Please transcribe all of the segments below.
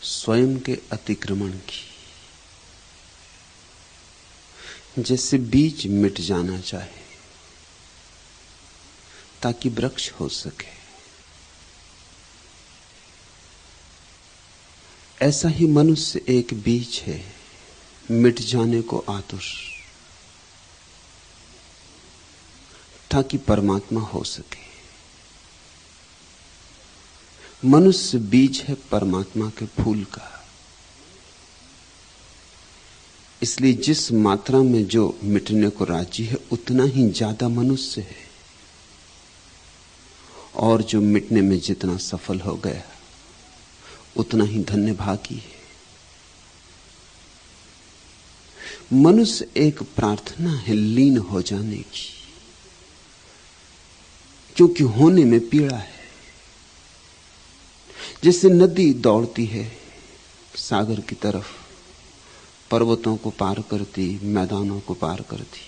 स्वयं के अतिक्रमण की। जैसे बीज मिट जाना चाहे ताकि वृक्ष हो सके, ऐसा ही मनुष्य एक बीज है, मिट जाने को आतुर, ताकि परमात्मा हो सके। मनुष्य बीज है परमात्मा के फूल का। इसलिए जिस मात्रा में जो मिटने को राजी है उतना ही ज्यादा मनुष्य है, और जो मिटने में जितना सफल हो गया उतना ही धन्य भागी है। मनुष्य एक प्रार्थना है लीन हो जाने की, क्योंकि होने में पीड़ा है। जैसे नदी दौड़ती है सागर की तरफ, पर्वतों को पार करती, मैदानों को पार करती,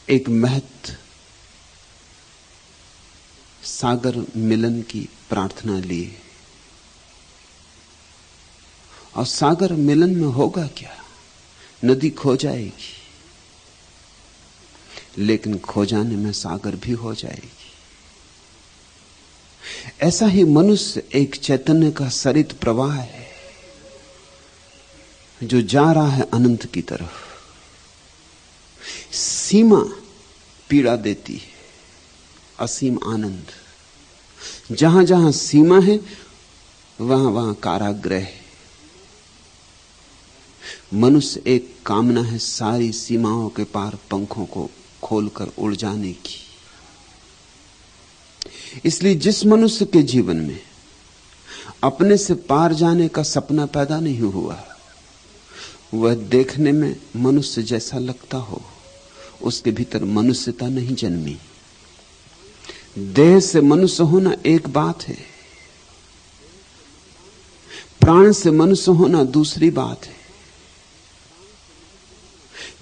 एक महत सागर मिलन की प्रार्थना लिए, और सागर मिलन में होगा क्या? नदी खो जाएगी, लेकिन खो जाने में सागर भी हो जाएगी। ऐसा ही मनुष्य एक चैतन्य का सरित प्रवाह है जो जा रहा है अनंत की तरफ। सीमा पीड़ा देती है, असीम आनंद। जहां जहां सीमा है वहां वहां कारागृह है। मनुष्य एक कामना है सारी सीमाओं के पार पंखों को खोलकर उड़ जाने की। इसलिए जिस मनुष्य के जीवन में अपने से पार जाने का सपना पैदा नहीं हुआ, वह देखने में मनुष्य जैसा लगता हो, उसके भीतर मनुष्यता नहीं जन्मी। देह से मनुष्य होना एक बात है, प्राण से मनुष्य होना दूसरी बात है।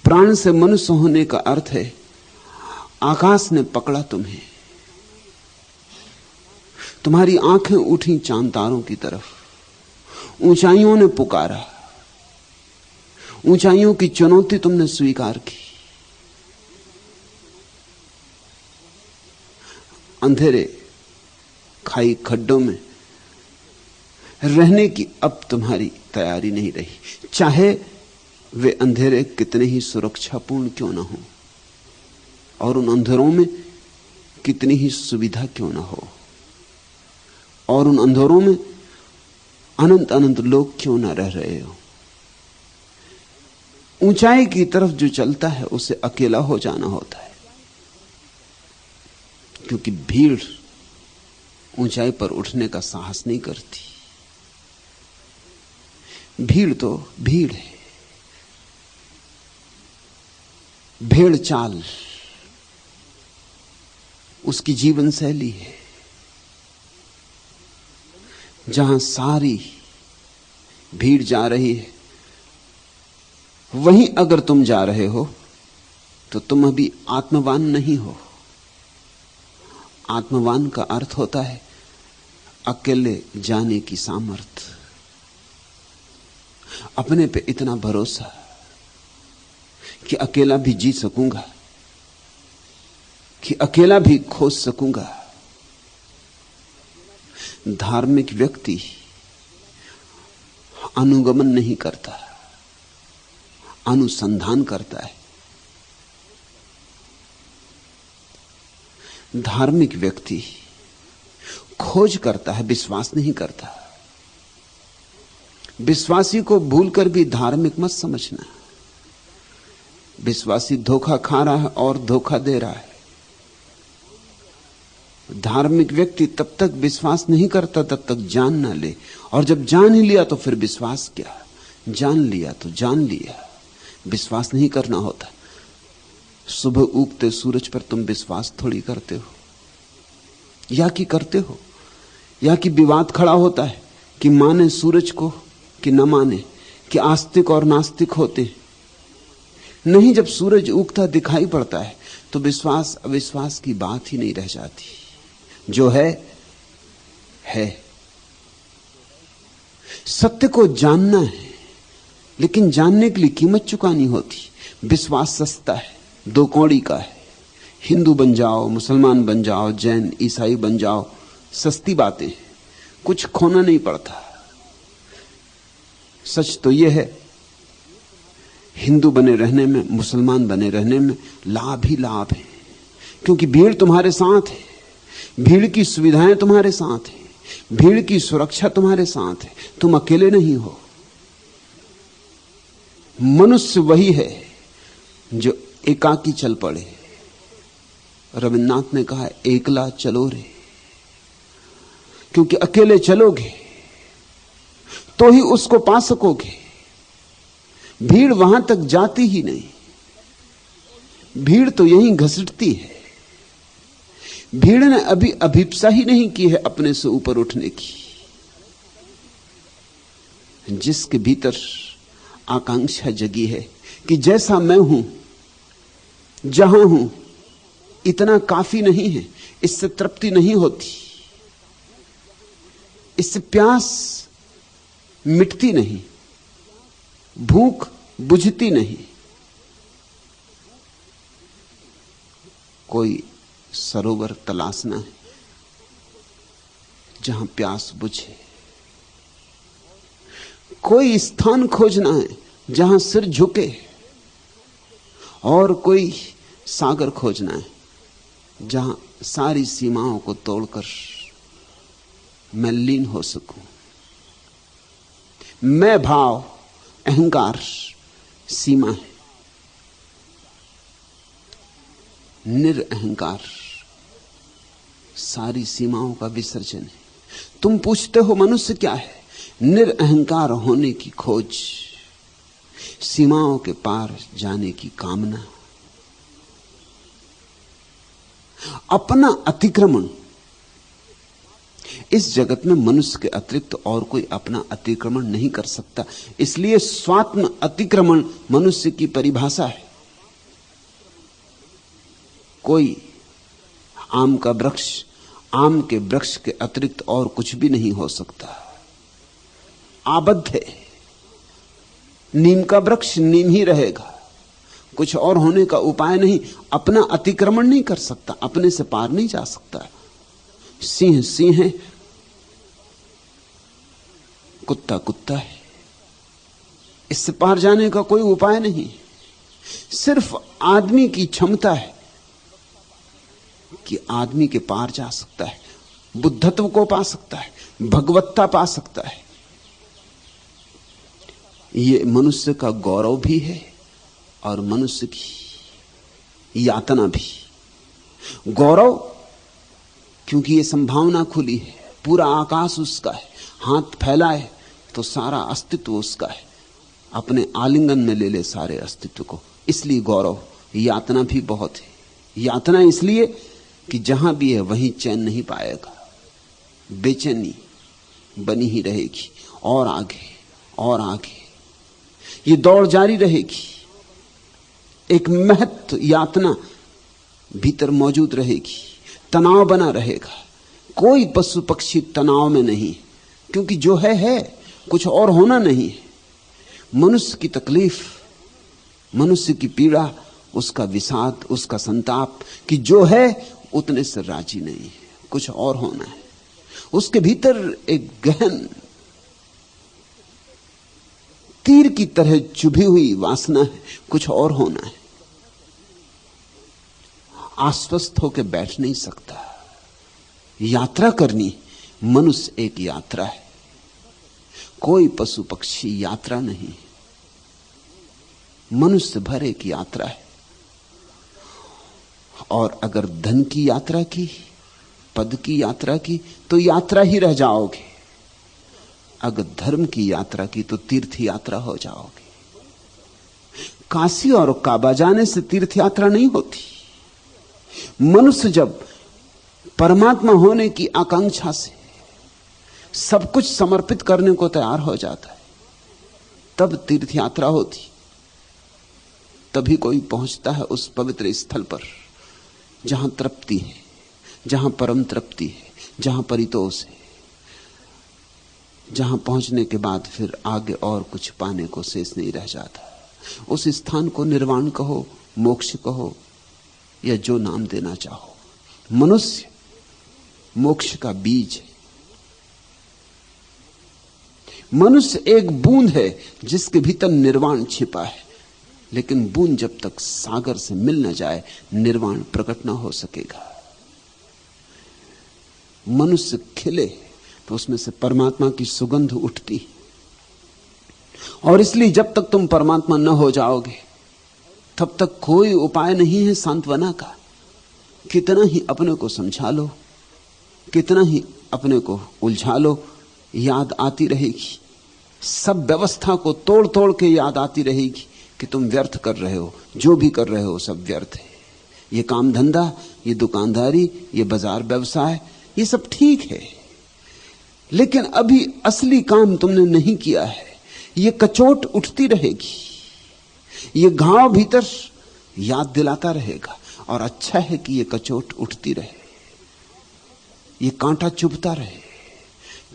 प्राण से मनुष्य होने का अर्थ है आकाश ने पकड़ा तुम्हें, तुम्हारी आंखें उठी चांद तारों की तरफ, ऊंचाइयों ने पुकारा, ऊंचाइयों की चुनौती तुमने स्वीकार की। अंधेरे खाई खड्डों में रहने की अब तुम्हारी तैयारी नहीं रही, चाहे वे अंधेरे कितने ही सुरक्षापूर्ण क्यों ना हो, और उन अंधेरों में कितनी ही सुविधा क्यों ना हो, और उन अंधेरों में अनंत अनंत लोग क्यों ना रह रहे हो। ऊंचाई की तरफ जो चलता है उसे अकेला हो जाना होता है, क्योंकि भीड़ ऊंचाई पर उठने का साहस नहीं करती। भीड़ तो भीड़ है, भेड़ चाल उसकी जीवन शैली है। जहां सारी भीड़ जा रही है वहीं अगर तुम जा रहे हो तो तुम अभी आत्मवान नहीं हो। आत्मवान का अर्थ होता है अकेले जाने की सामर्थ्य, अपने पे इतना भरोसा कि अकेला भी जी सकूंगा, कि अकेला भी खोज सकूंगा। धार्मिक व्यक्ति अनुगमन नहीं करता, अनुसंधान करता है। धार्मिक व्यक्ति खोज करता है, विश्वास नहीं करता। विश्वासी को भूलकर भी धार्मिक मत समझना। विश्वासी धोखा खा रहा है और धोखा दे रहा है। धार्मिक व्यक्ति तब तक विश्वास नहीं करता तब तक जान ना ले, और जब जान ही लिया तो फिर विश्वास क्या? जान लिया तो जान लिया, विश्वास नहीं करना होता। सुबह उगते सूरज पर तुम विश्वास थोड़ी करते हो, या कि करते हो, या कि विवाद खड़ा होता है कि माने सूरज को कि न माने, कि आस्तिक और नास्तिक होते हैं। नहीं, जब सूरज उगता दिखाई पड़ता है तो विश्वास अविश्वास की बात ही नहीं रह जाती। जो है है। सत्य को जानना है, लेकिन जानने के लिए कीमत चुकानी होती। विश्वास सस्ता है, 2 कौड़ी का है। हिंदू बन जाओ, मुसलमान बन जाओ, जैन ईसाई बन जाओ, सस्ती बातें, कुछ खोना नहीं पड़ता। सच तो यह है, हिंदू बने रहने में, मुसलमान बने रहने में लाभ ही लाभ है, क्योंकि भीड़ तुम्हारे साथ है, भीड़ की सुविधाएं तुम्हारे साथ है, भीड़ की सुरक्षा तुम्हारे साथ है, तुम अकेले नहीं हो। मनुष्य वही है जो एकाकी चल पड़े। रविन्द्रनाथ ने कहा, एकला चलो रे, क्योंकि अकेले चलोगे तो ही उसको पा सकोगे। भीड़ वहां तक जाती ही नहीं, भीड़ तो यहीं घसीटती है। भीड़ ने अभी अभिप्सा ही नहीं की है अपने से ऊपर उठने की। जिसके भीतर आकांक्षा जगी है कि जैसा मैं हूं, जहां हूं, इतना काफी नहीं है, इससे तृप्ति नहीं होती, इससे प्यास मिटती नहीं, भूख बुझती नहीं। कोई सरोवर तलाशना है जहां प्यास बुझे, कोई स्थान खोजना है जहां सिर झुके, और कोई सागर खोजना है जहां सारी सीमाओं को तोड़कर मैं लीन हो सकूं। मैं भाव, अहंकार सीमा है, निरअहंकार सारी सीमाओं का विसर्जन है। तुम पूछते हो मनुष्य क्या है? निरअहंकार होने की खोज, सीमाओं के पार जाने की कामना, अपना अतिक्रमण। इस जगत में मनुष्य के अतिरिक्त और कोई अपना अतिक्रमण नहीं कर सकता, इसलिए स्वात्म अतिक्रमण मनुष्य की परिभाषा है। कोई आम का वृक्ष, आम के वृक्ष के अतिरिक्त और कुछ भी नहीं हो सकता, आबद्ध है। नीम का वृक्ष नीम ही रहेगा, कुछ और होने का उपाय नहीं। अपना अतिक्रमण नहीं कर सकता, अपने से पार नहीं जा सकता। सिंह सिंह है, कुत्ता कुत्ता है, इससे पार जाने का कोई उपाय नहीं। सिर्फ आदमी की क्षमता है कि आदमी के पार जा सकता है, बुद्धत्व को पा सकता है, भगवत्ता पा सकता है। ये मनुष्य का गौरव भी है और मनुष्य की यातना भी। गौरव क्योंकि ये संभावना खुली है, पूरा आकाश उसका है, हाथ फैलाए तो सारा अस्तित्व उसका है, अपने आलिंगन में ले ले सारे अस्तित्व को, इसलिए गौरव। यातना भी बहुत है। यातना इसलिए कि जहां भी है वहीं चैन नहीं पाएगा, बेचैनी बनी ही रहेगी, और आगे और आगे ये दौड़ जारी रहेगी। एक महत्व यातना भीतर मौजूद रहेगी, तनाव बना रहेगा। कोई पशु पक्षी तनाव में नहीं, क्योंकि जो है कुछ और होना नहीं है। मनुष्य की तकलीफ, मनुष्य की पीड़ा, उसका विषाद, उसका संताप कि जो है उतने से राजी नहीं है, कुछ और होना है। उसके भीतर एक गहन तीर की तरह चुभी हुई वासना है, कुछ और होना है। आश्वस्त होकर बैठ नहीं सकता, यात्रा करनी। मनुष्य एक यात्रा है, कोई पशु पक्षी यात्रा नहीं। मनुष्य भर एक यात्रा है। और अगर धन की यात्रा की, पद की यात्रा की, तो यात्रा ही रह जाओगे। अगर धर्म की यात्रा की तो तीर्थ यात्रा हो जाओगे। काशी और काबा जाने से तीर्थ यात्रा नहीं होती। मनुष्य जब परमात्मा होने की आकांक्षा से सब कुछ समर्पित करने को तैयार हो जाता है, तब तीर्थ यात्रा होती। तभी कोई पहुंचता है उस पवित्र स्थल पर जहां तृप्ति है, जहां परम तृप्ति है, जहां परितोष है। जहां पहुंचने के बाद फिर आगे और कुछ पाने को शेष नहीं रह जाता। उस स्थान को निर्वाण कहो, मोक्ष कहो, या जो नाम देना चाहो। मनुष्य मोक्ष का बीज है। मनुष्य एक बूंद है जिसके भीतर निर्वाण छिपा है, लेकिन बूंद जब तक सागर से मिल न जाए निर्वाण प्रकट न हो सकेगा। मनुष्य खिले तो उसमें से परमात्मा की सुगंध उठती, और इसलिए जब तक तुम परमात्मा न हो जाओगे तब तक कोई उपाय नहीं है सांत्वना का। कितना ही अपने को समझा लो, कितना ही अपने को उलझा लो, याद आती रहेगी। सब व्यवस्था को तोड़ तोड़ के याद आती रहेगी कि तुम व्यर्थ कर रहे हो, जो भी कर रहे हो सब व्यर्थ है। ये काम धंधा, ये दुकानदारी, ये बाजार व्यवसाय, ये सब ठीक है, लेकिन अभी असली काम तुमने नहीं किया है। ये कचोट उठती रहेगी, ये घाव भीतर याद दिलाता रहेगा, और अच्छा है कि ये कचोट उठती रहे, ये कांटा चुभता रहे,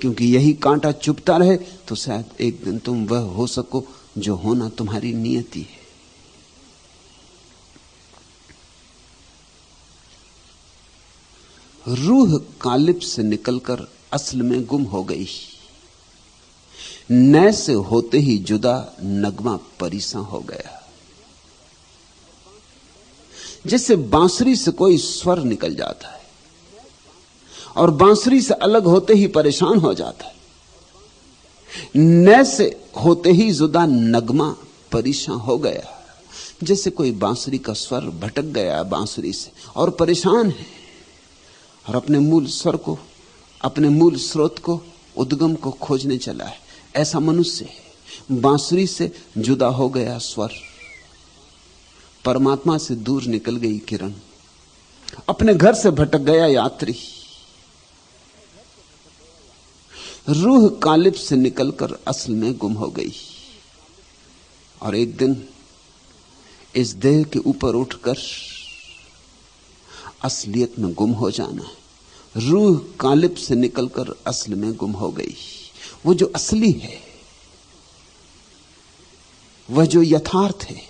क्योंकि यही कांटा चुभता रहे तो शायद एक दिन तुम वह हो सको जो होना तुम्हारी नियति है। रूह कालिब से निकलकर असल में गुम हो गई, नए से होते ही जुदा नगमा परीसा हो गया। जैसे बांसुरी से कोई स्वर निकल जाता है और बांसुरी से अलग होते ही परेशान हो जाता है, नए से होते ही जुदा नगमा परीसा हो गया। जैसे कोई बांसुरी का स्वर भटक गया बांसुरी से और परेशान है, और अपने मूल स्वर को, अपने मूल स्रोत को, उद्गम को खोजने चला है। ऐसा मनुष्य है। बांसुरी से जुदा हो गया स्वर, परमात्मा से दूर निकल गई किरण, अपने घर से भटक गया यात्री। रूह कालिब से निकलकर असल में गुम हो गई, और एक दिन इस देह के ऊपर उठकर असलियत में गुम हो जाना है। रूह कालिब से निकलकर असल में गुम हो गई। वो जो असली है, वह जो यथार्थ है,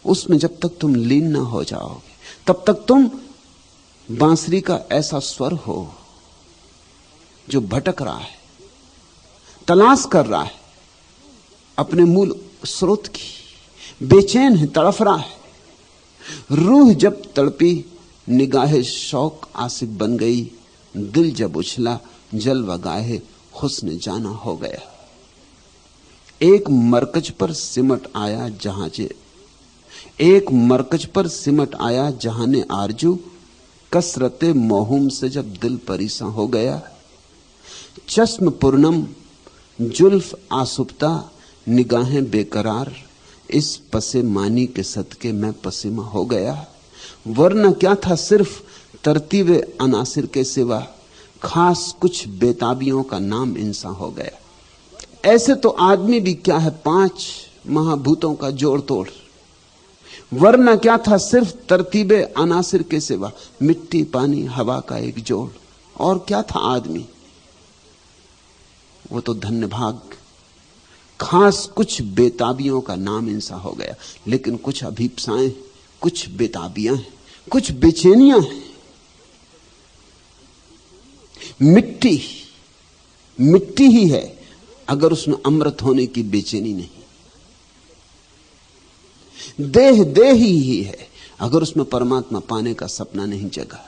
उसमें जब तक तुम लीन ना हो जाओगे तब तक तुम बांसुरी का ऐसा स्वर हो जो भटक रहा है, तलाश कर रहा है अपने मूल स्रोत की, बेचैन है, तड़फ रहा है। रूह जब तड़पी, निगाहे शौक आसिफ बन गई, दिल जब उछला, जलवा गाहे हुस्न जाना हो गया। एक मरकज पर सिमट आया जहाजे, एक मरकज पर सिमट आया जहाने आरजू, कसरते मोहूम से जब दिल परीसा हो गया। चश्म पूर्णम जुल्फ आसुप्ता, निगाहें बेकरार, इस पसे मानी के सदके मैं पसीमा हो गया। वरना क्या था सिर्फ तरतीबे अनासिर के सिवा, खास कुछ बेताबियों का नाम इंसान हो गया। ऐसे तो आदमी भी क्या है, 5 महाभूतों का जोड़ तोड़। वरना क्या था सिर्फ तरतीबे अनासिर के सिवा, मिट्टी पानी हवा का एक जोड़। और क्या था आदमी? वो तो धन्य भाग, खास कुछ बेताबियों का नाम इंसान हो गया। लेकिन कुछ अभीप्साएं, कुछ बेताबियां हैं, कुछ बेचैनियां हैं। मिट्टी मिट्टी ही है अगर उसमें अमृत होने की बेचैनी नहीं। देह देह ही है अगर उसमें परमात्मा पाने का सपना नहीं जगा।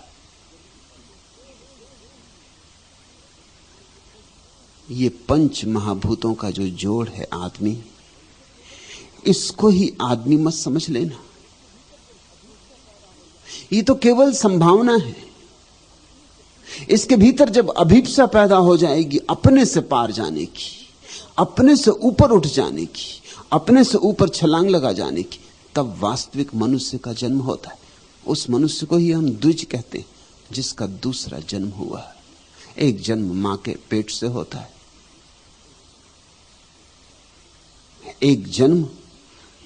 ये 5 महाभूतों का जो जोड़ है आदमी, इसको ही आदमी मत समझ लेना। ये तो केवल संभावना है। इसके भीतर जब अभिप्सा पैदा हो जाएगी अपने से पार जाने की, अपने से ऊपर उठ जाने की, अपने से ऊपर छलांग लगा जाने की, तब वास्तविक मनुष्य का जन्म होता है। उस मनुष्य को ही हम द्विज कहते हैं, जिसका दूसरा जन्म हुआ। एक जन्म मां के पेट से होता है, एक जन्म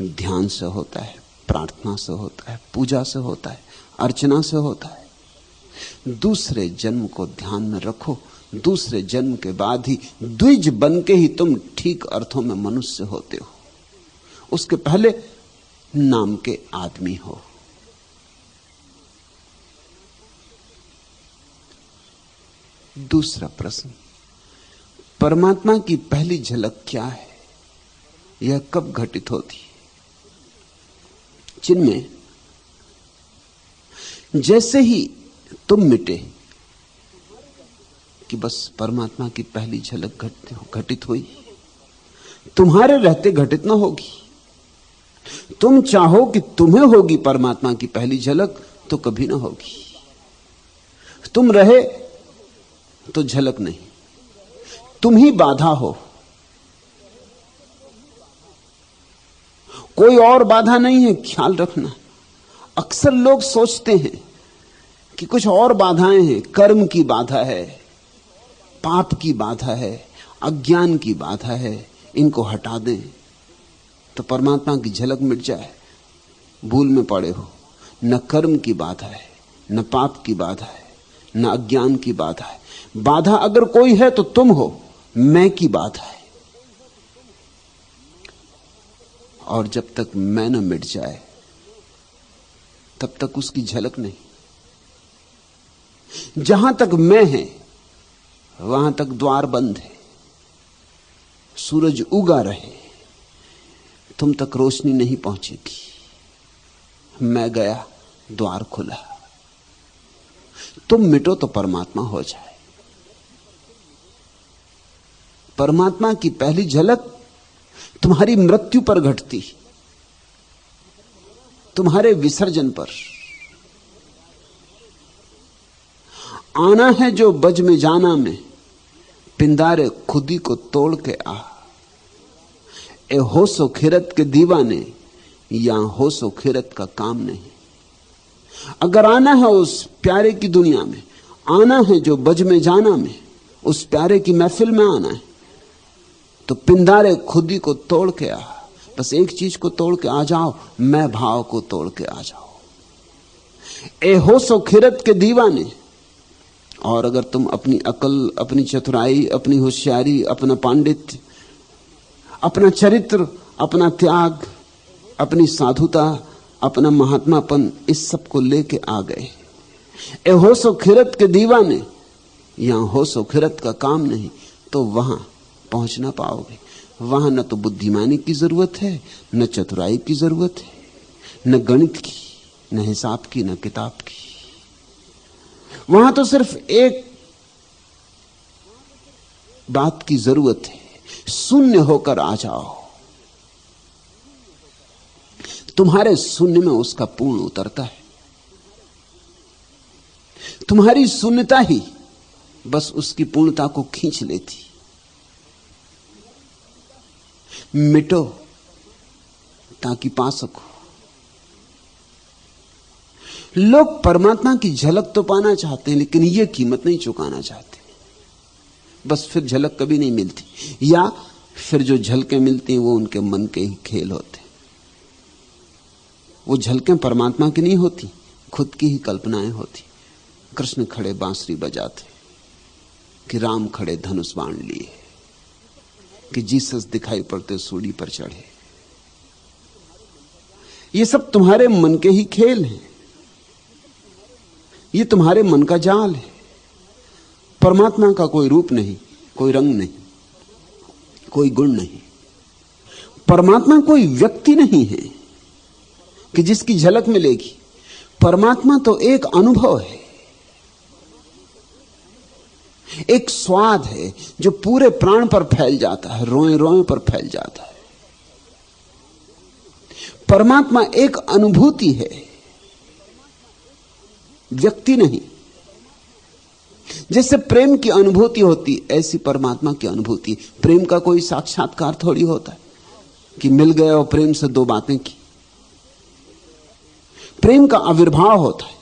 ध्यान से होता है, प्रार्थना से होता है, पूजा से होता है, अर्चना से होता है। दूसरे जन्म को ध्यान में रखो। दूसरे जन्म के बाद ही द्विज बन के ही तुम ठीक अर्थों में मनुष्य होते हो। उसके पहले नाम के आदमी हो। दूसरा प्रश्न, परमात्मा की पहली झलक क्या है? यह कब घटित होती है? जिनमें जैसे ही तुम मिटे कि बस परमात्मा की पहली झलक घटित हुई, तुम्हारे रहते घटित ना होगी। तुम चाहो कि तुम्हें होगी परमात्मा की पहली झलक तो कभी ना होगी। तुम रहे तो झलक नहीं, तुम ही बाधा हो, कोई और बाधा नहीं है। ख्याल रखना, अक्सर लोग सोचते हैं कि कुछ और बाधाएं हैं, कर्म की बाधा है, पाप की बाधा है, अज्ञान की बाधा है, इनको हटा दें तो परमात्मा की झलक मिट जाए। भूल में पड़े हो। न कर्म की बाधा है, न पाप की बाधा है, न अज्ञान की बाधा है। बाधा अगर कोई है तो तुम हो, मैं की बाधा है। और जब तक मैं न मिट जाए तब तक उसकी झलक नहीं। जहां तक मैं है वहां तक द्वार बंद है। सूरज उगा रहे, तुम तक रोशनी नहीं पहुंचेगी। मैं गया, द्वार खुला। तुम मिटो तो परमात्मा हो जाए। परमात्मा की पहली झलक तुम्हारी मृत्यु पर घटती, तुम्हारे विसर्जन पर। आना है जो बज में जाना में, पिंदारे खुदी को तोड़ के आ। ए होशो खिरत के दीवाने, यहां होशो खिरत का काम नहीं। अगर आना है उस प्यारे की दुनिया में, आना है जो बज में जाना में, उस प्यारे की महफिल में आना है, तो पिंदारे खुदी को तोड़ के आ। बस एक चीज को तोड़ के आ जाओ, मैं भाव को तोड़ के आ जाओ। ए होशो खिरत के दीवाने। और अगर तुम अपनी अकल, अपनी चतुराई, अपनी होशियारी, अपना पांडित्य, अपना चरित्र, अपना त्याग, अपनी साधुता, अपना महात्मापन, इस सब को लेके आ गए, ए होशो खिरत के दीवाने, यहां होशो खिरत का काम नहीं, तो वहां पहुंच ना पाओगे। वहां न तो बुद्धिमानी की जरूरत है, न चतुराई की जरूरत है, न गणित की, न हिसाब की, न किताब की। वहां तो सिर्फ एक बात की जरूरत है, शून्य होकर आ जाओ। तुम्हारे शून्य में उसका पूर्ण उतरता है। तुम्हारी शून्यता ही बस उसकी पूर्णता को खींच लेती। मिटो ताकि पा सको। लोग परमात्मा की झलक तो पाना चाहते हैं, लेकिन यह कीमत नहीं चुकाना चाहते। बस फिर झलक कभी नहीं मिलती, या फिर जो झलकें मिलती हैं वो उनके मन के ही खेल होते। वो झलकें परमात्मा की नहीं होती, खुद की ही कल्पनाएं होती। कृष्ण खड़े बांसुरी बजाते, कि राम खड़े धनुष बाण लिए, कि जीसस दिखाई पड़ते सूली पर चढ़े। ये सब तुम्हारे मन के ही खेल हैं, ये तुम्हारे मन का जाल है। परमात्मा का कोई रूप नहीं, कोई रंग नहीं, कोई गुण नहीं। परमात्मा कोई व्यक्ति नहीं है कि जिसकी झलक मिलेगी। परमात्मा तो एक अनुभव है, एक स्वाद है जो पूरे प्राण पर फैल जाता है, रोए रोए पर फैल जाता है। परमात्मा एक अनुभूति है, व्यक्ति नहीं। जैसे प्रेम की अनुभूति होती, ऐसी परमात्मा की अनुभूति। प्रेम का कोई साक्षात्कार थोड़ी होता है कि मिल गए और प्रेम से दो बातें की। प्रेम का आविर्भाव होता है।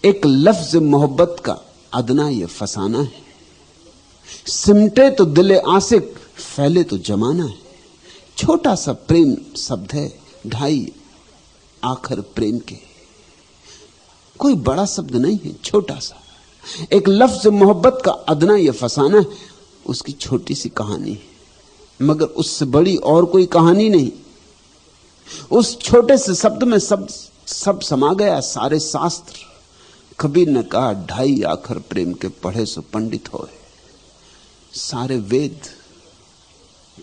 एक लफ्ज मोहब्बत का अदना ये फसाना है। सिमटे तो दिले आशिक, फैले तो जमाना है। छोटा सा प्रेम शब्द है, ढाई आखर प्रेम के। कोई बड़ा शब्द नहीं है, छोटा सा एक लफ्ज मोहब्बत का अदना ये फसाना है, उसकी छोटी सी कहानी है, मगर उससे बड़ी और कोई कहानी नहीं। उस छोटे से शब्द में सब समा गया, सारे शास्त्र। कबीर ने कहा 2.5 आखर प्रेम के पढ़े सो पंडित होए। सारे वेद,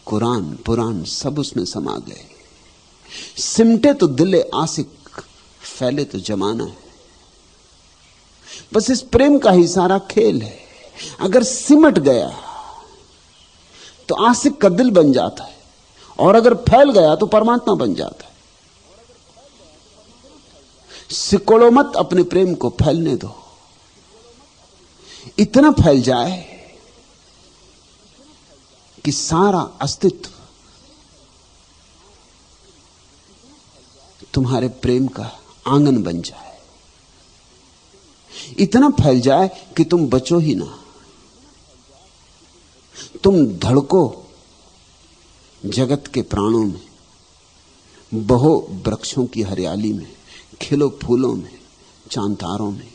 कुरान, पुराण सब उसमें समा गए। सिमटे तो दिले आशिक, फैले तो जमाना है। बस इस प्रेम का ही सारा खेल है। अगर सिमट गया तो आशिक का दिल बन जाता है, और अगर फैल गया तो परमात्मा बन जाता है। सिकोड़ो मत अपने प्रेम को, फैलने दो। इतना फैल जाए कि सारा अस्तित्व तुम्हारे प्रेम का आंगन बन जाए। इतना फैल जाए कि तुम बचो ही ना, तुम धड़को जगत के प्राणों में, बहो वृक्षों की हरियाली में, खिलो फूलों में, चांतारों में,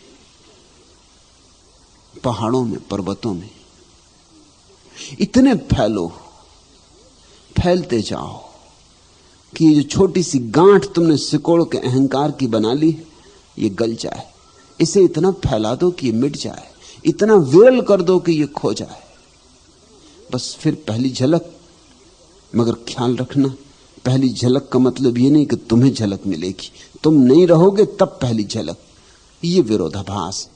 पहाड़ों में, पर्वतों में। इतने फैलो, फैलते जाओ कि ये जो छोटी सी गांठ तुमने सिकोड़ के अहंकार की बना ली है, ये गल जाए। इसे इतना फैला दो कि ये मिट जाए, इतना विरल कर दो कि ये खो जाए। बस फिर पहली झलक। मगर ख्याल रखना, पहली झलक का मतलब ये नहीं कि तुम्हें झलक मिलेगी, तुम नहीं रहोगे तब पहली झलक। ये विरोधाभास।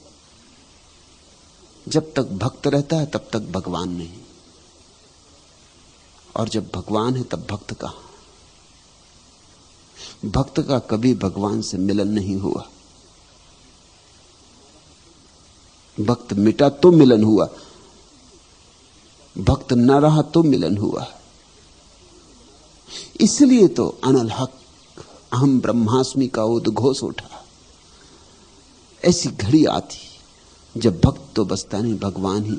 जब तक भक्त रहता है तब तक भगवान नहीं, और जब भगवान है तब भक्त कहां। भक्त का कभी भगवान से मिलन नहीं हुआ। भक्त मिटा तो मिलन हुआ, भक्त न रहा तो मिलन हुआ। इसलिए तो अनल हक अहम ब्रह्मास्मि का उद्घोष उठा। ऐसी घड़ी आती जब भक्त तो बसता नहीं, भगवान ही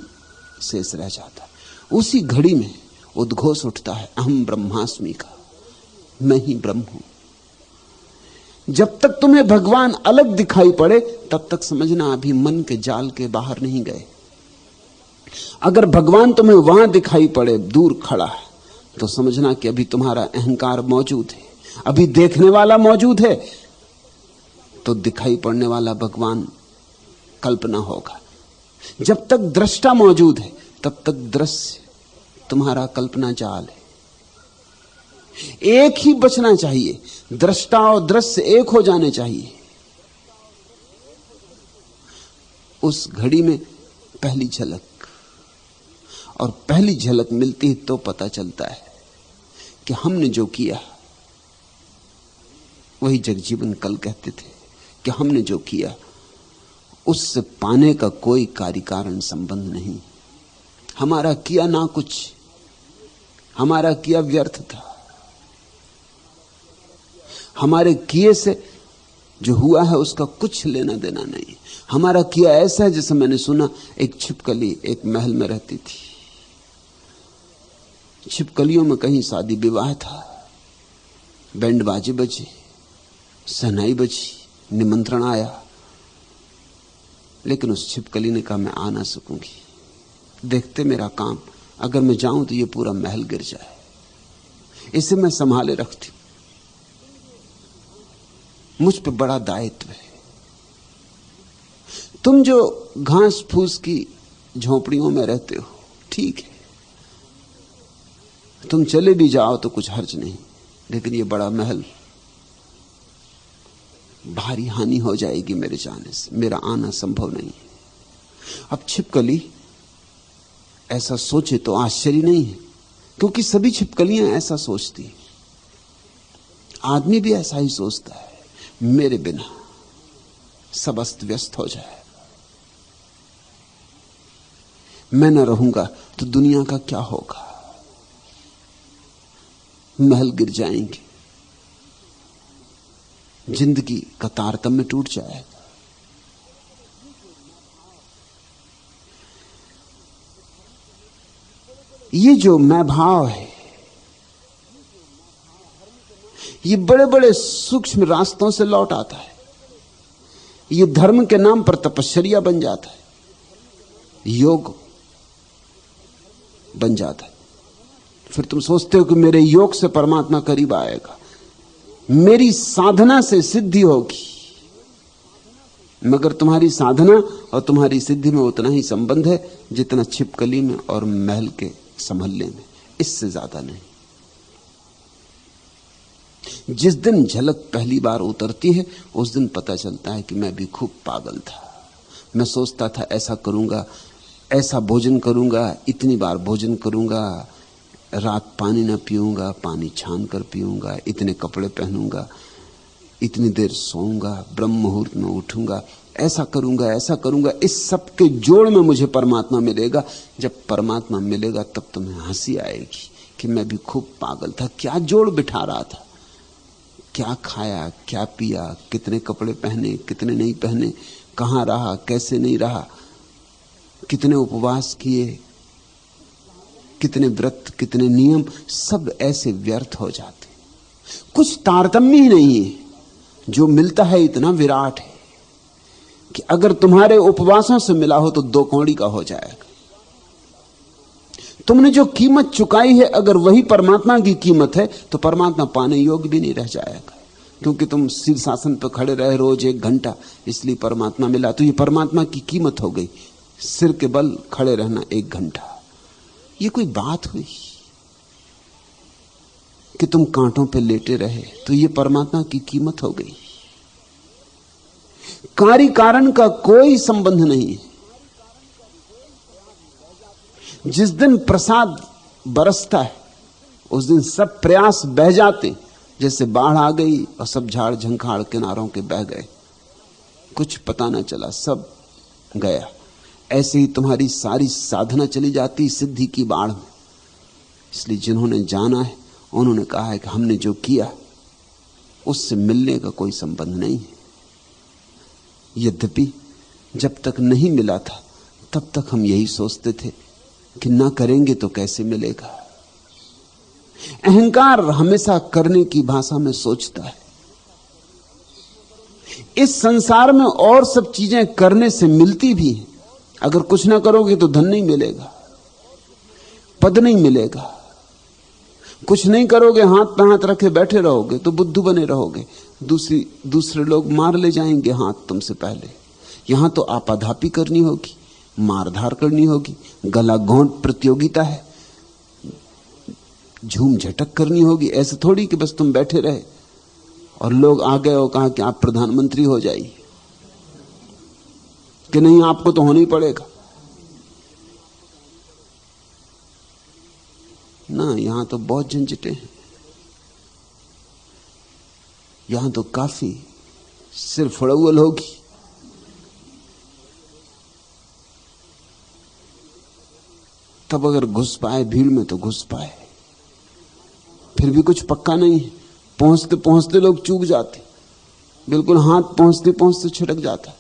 शेष रह जाता। उसी घड़ी में उद्घोष उठता है अहम ब्रह्मास्मि का, मैं ही ब्रह्म हूं। जब तक तुम्हें भगवान अलग दिखाई पड़े तब तक समझना अभी मन के जाल के बाहर नहीं गए। अगर भगवान तुम्हें वहां दिखाई पड़े दूर खड़ा है तो समझना कि अभी तुम्हारा अहंकार मौजूद है, अभी देखने वाला मौजूद है। तो दिखाई पड़ने वाला भगवान कल्पना होगा। जब तक दृष्टा मौजूद है तब तक दृश्य तुम्हारा कल्पना जाल है। एक ही बचना चाहिए, दृष्टा और दृश्य एक हो जाने चाहिए। उस घड़ी में पहली झलक, और पहली झलक मिलती है तो पता चलता है कि हमने जो किया, वही जगजीवन कल कहते थे कि हमने जो किया उससे पाने का कोई कार्य कारण संबंध नहीं। हमारा किया ना कुछ, हमारा किया व्यर्थ था। हमारे किए से जो हुआ है उसका कुछ लेना देना नहीं। हमारा किया ऐसा है, जैसे मैंने सुना एक छिपकली एक महल में रहती थी। छिपकलियों में कहीं शादी विवाह था, बैंड बाजे बजे, शहनाई बजी, निमंत्रण आया, लेकिन उस छिपकली ने कहा मैं आ ना सकूंगी। देखते मेरा काम, अगर मैं जाऊं तो ये पूरा महल गिर जाए, इसे मैं संभाले रखती हूं, मुझ पे बड़ा दायित्व है। तुम जो घास फूस की झोपड़ियों में रहते हो ठीक है, तुम चले भी जाओ तो कुछ हर्ज नहीं, लेकिन ये बड़ा महल, भारी हानि हो जाएगी मेरे जाने से, मेरा आना संभव नहीं है। अब छिपकली ऐसा सोचे तो आश्चर्य नहीं है, क्योंकि सभी छिपकलियां ऐसा सोचती हैं। आदमी भी ऐसा ही सोचता है, मेरे बिना सब अस्त व्यस्त हो जाए, मैं न रहूंगा तो दुनिया का क्या होगा, महल गिर जाएंगे, जिंदगी का तारतम्य टूट जाएगा। ये जो मैं भाव है, ये बड़े बड़े सूक्ष्म रास्तों से लौट आता है। ये धर्म के नाम पर तपश्चर्या बन जाता है, योग बन जाता है। फिर तुम सोचते हो कि मेरे योग से परमात्मा करीब आएगा, मेरी साधना से सिद्धि होगी। मगर तुम्हारी साधना और तुम्हारी सिद्धि में उतना ही संबंध है जितना छिपकली में और महल के संभलने में, इससे ज्यादा नहीं। जिस दिन झलक पहली बार उतरती है उस दिन पता चलता है कि मैं भी खूब पागल था। मैं सोचता था ऐसा करूंगा, ऐसा भोजन करूंगा, इतनी बार भोजन करूंगा, रात पानी ना पीऊंगा, पानी छान कर पीऊंगा, इतने कपड़े पहनूंगा, इतनी देर सोऊंगा, ब्रह्म मुहूर्त में उठूंगा, ऐसा करूंगा, ऐसा करूंगा। इस सब के जोड़ में मुझे परमात्मा मिलेगा। जब परमात्मा मिलेगा तब तुम्हें हंसी आएगी कि मैं भी खूब पागल था। क्या जोड़ बिठा रहा था, क्या खाया, क्या पिया, कितने कपड़े पहने, कितने नहीं पहने, कहां रहा, कैसे नहीं रहा, कितने उपवास किए, कितने व्रत, कितने नियम, सब ऐसे व्यर्थ हो जाते। कुछ तारतम्य ही नहीं है। जो मिलता है इतना विराट है कि अगर तुम्हारे उपवासों से मिला हो तो 2 कौड़ी का हो जाएगा। तुमने जो कीमत चुकाई है अगर वही परमात्मा की कीमत है तो परमात्मा पाने योग्य भी नहीं रह जाएगा। क्योंकि तुम शीर्षासन पर खड़े रहे रोज 1 घंटा, इसलिए परमात्मा मिला। तो ये परमात्मा की कीमत हो गई, सिर के बल खड़े रहना 1 घंटा। ये कोई बात हुई कि तुम कांटों पे लेटे रहे, तो ये परमात्मा की कीमत हो गई। कार्य कारण का कोई संबंध नहीं है। जिस दिन प्रसाद बरसता है उस दिन सब प्रयास बह जाते, जैसे बाढ़ आ गई और सब झाड़ झंखाड़ किनारों के बह गए, कुछ पता ना चला, सब गया। ऐसे ही तुम्हारी सारी साधना चली जाती सिद्धि की बाढ़ में। इसलिए जिन्होंने जाना है उन्होंने कहा है कि हमने जो किया उससे मिलने का कोई संबंध नहीं है। यद्यपि जब तक नहीं मिला था तब तक हम यही सोचते थे कि ना करेंगे तो कैसे मिलेगा। अहंकार हमेशा करने की भाषा में सोचता है। इस संसार में और सब चीजें करने से मिलती भी हैं। अगर कुछ ना करोगे तो धन नहीं मिलेगा, पद नहीं मिलेगा। कुछ नहीं करोगे, हाथ पे हाथ रखे बैठे रहोगे तो बुद्धू बने रहोगे, दूसरे लोग मार ले जाएंगे हाथ तुमसे पहले। यहां तो आपाधापी करनी होगी, मारधार करनी होगी, गला घोंट प्रतियोगिता है, झूम झटक करनी होगी। ऐसे थोड़ी कि बस तुम बैठे रहे और लोग आ गए और कहा कि आप प्रधानमंत्री हो जाइए, कि नहीं आपको तो होना ही पड़ेगा। ना, यहां तो बहुत झंझटें हैं। यहां तो काफी सिर फड़ौल होगी। तब अगर घुस पाए भीड़ में तो घुस पाए, फिर भी कुछ पक्का नहीं है। पहुंचते पहुंचते लोग चूक जाते, बिल्कुल हाथ पहुंचते पहुंचते छिटक जाता।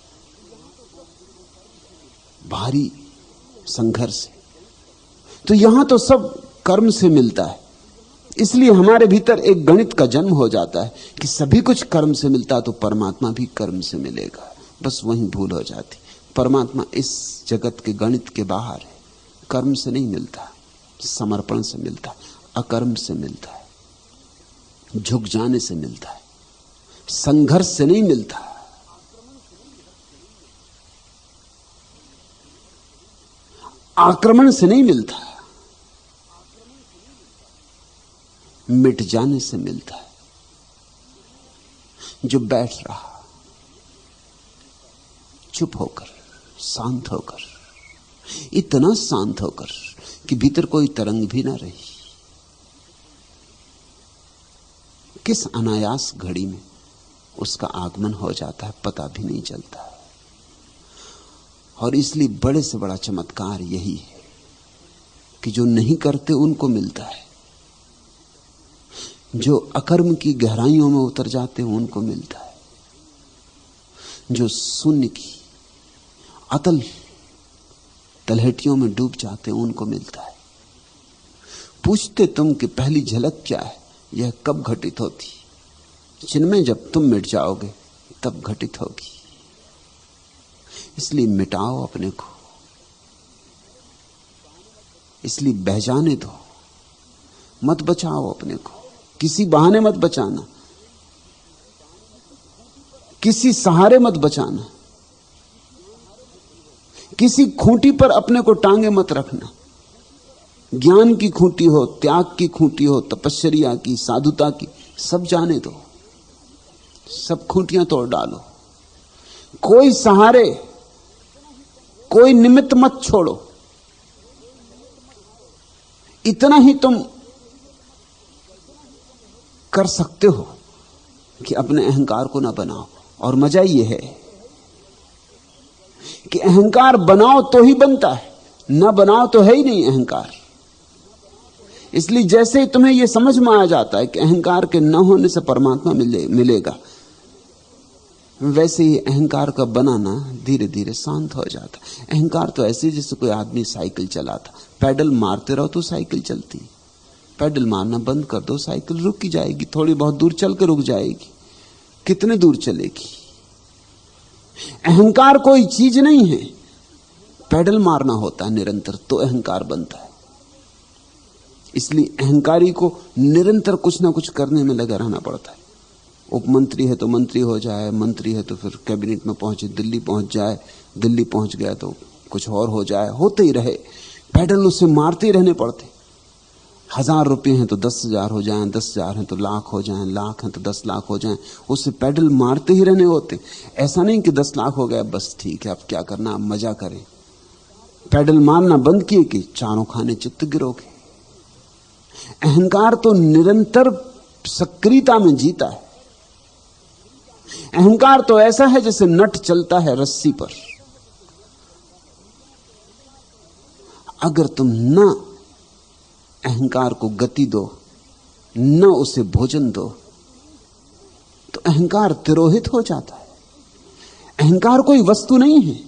भारी संघर्ष है। तो यहां तो सब कर्म से मिलता है। इसलिए हमारे भीतर एक गणित का जन्म हो जाता है कि सभी कुछ कर्म से मिलता, तो परमात्मा भी कर्म से मिलेगा। बस वहीं भूल हो जाती। परमात्मा इस जगत के गणित के बाहर है। कर्म से नहीं मिलता, समर्पण से मिलता, अकर्म से मिलता है, झुक जाने से मिलता है, संघर्ष से नहीं मिलता। आक्रमण से नहीं मिलता, मिट जाने से मिलता है। जो बैठ रहा चुप होकर, शांत होकर, इतना शांत होकर कि भीतर कोई तरंग भी ना रही, किस अनायास घड़ी में उसका आगमन हो जाता है पता भी नहीं चलता। और इसलिए बड़े से बड़ा चमत्कार यही है कि जो नहीं करते उनको मिलता है, जो अकर्म की गहराइयों में उतर जाते हैं उनको मिलता है, जो शून्य की अतल तलहटियों में डूब जाते हैं उनको मिलता है। पूछते तुम कि पहली झलक क्या है, यह कब घटित होती? चिन्मय जब तुम मिट जाओगे तब घटित होगी। इसलिए मिटाओ अपने को, इसलिए बह जाने दो, मत बचाओ अपने को, किसी बहाने मत बचाना, किसी सहारे मत बचाना, किसी खूंटी पर अपने को टांगे मत रखना। ज्ञान की खूंटी हो, त्याग की खूंटी हो, तपश्चर्या की, साधुता की, सब जाने दो, सब खूंटियां तोड़ डालो। कोई सहारे, कोई निमित्त मत छोड़ो। इतना ही तुम कर सकते हो कि अपने अहंकार को ना बनाओ। और मजा यह है कि अहंकार बनाओ तो ही बनता है, ना बनाओ तो है ही नहीं अहंकार। इसलिए जैसे ही तुम्हें यह समझ में आ जाता है कि अहंकार के न होने से परमात्मा मिलेगा, वैसे ही अहंकार का बनाना धीरे धीरे शांत हो जाता है। अहंकार तो ऐसे जैसे कोई आदमी साइकिल चलाता, पैडल मारते रहो तो साइकिल चलती, पैडल मारना बंद कर दो साइकिल रुक ही जाएगी, थोड़ी बहुत दूर चल के रुक जाएगी, कितने दूर चलेगी। अहंकार कोई चीज नहीं है, पैडल मारना होता है निरंतर तो अहंकार बनता है। इसलिए अहंकारी को निरंतर कुछ ना कुछ करने में लगा रहना पड़ता है। उपमंत्री है तो मंत्री हो जाए, मंत्री है तो फिर कैबिनेट में पहुंचे, दिल्ली पहुंच जाए, दिल्ली पहुंच गया तो कुछ और हो जाए, होते ही रहे। पैडल उसे मारते ही रहने पड़ते। 1000 रुपये हैं तो 10,000 हो जाएं, 10,000 हैं तो लाख हो जाएं, लाख हैं तो 10 लाख हो जाएं, उसे पैडल मारते ही रहने होते। ऐसा नहीं कि 10 लाख हो गया बस ठीक है अब क्या करना, अब मजा करें। पैडल मारना बंद किए कि चारों खाने चित्त गिरोगे। अहंकार तो निरंतर सक्रियता में जीता है। अहंकार तो ऐसा है जैसे नट चलता है रस्सी पर। अगर तुम न अहंकार को गति दो, न उसे भोजन दो, तो अहंकार तिरोहित हो जाता है। अहंकार कोई वस्तु नहीं है।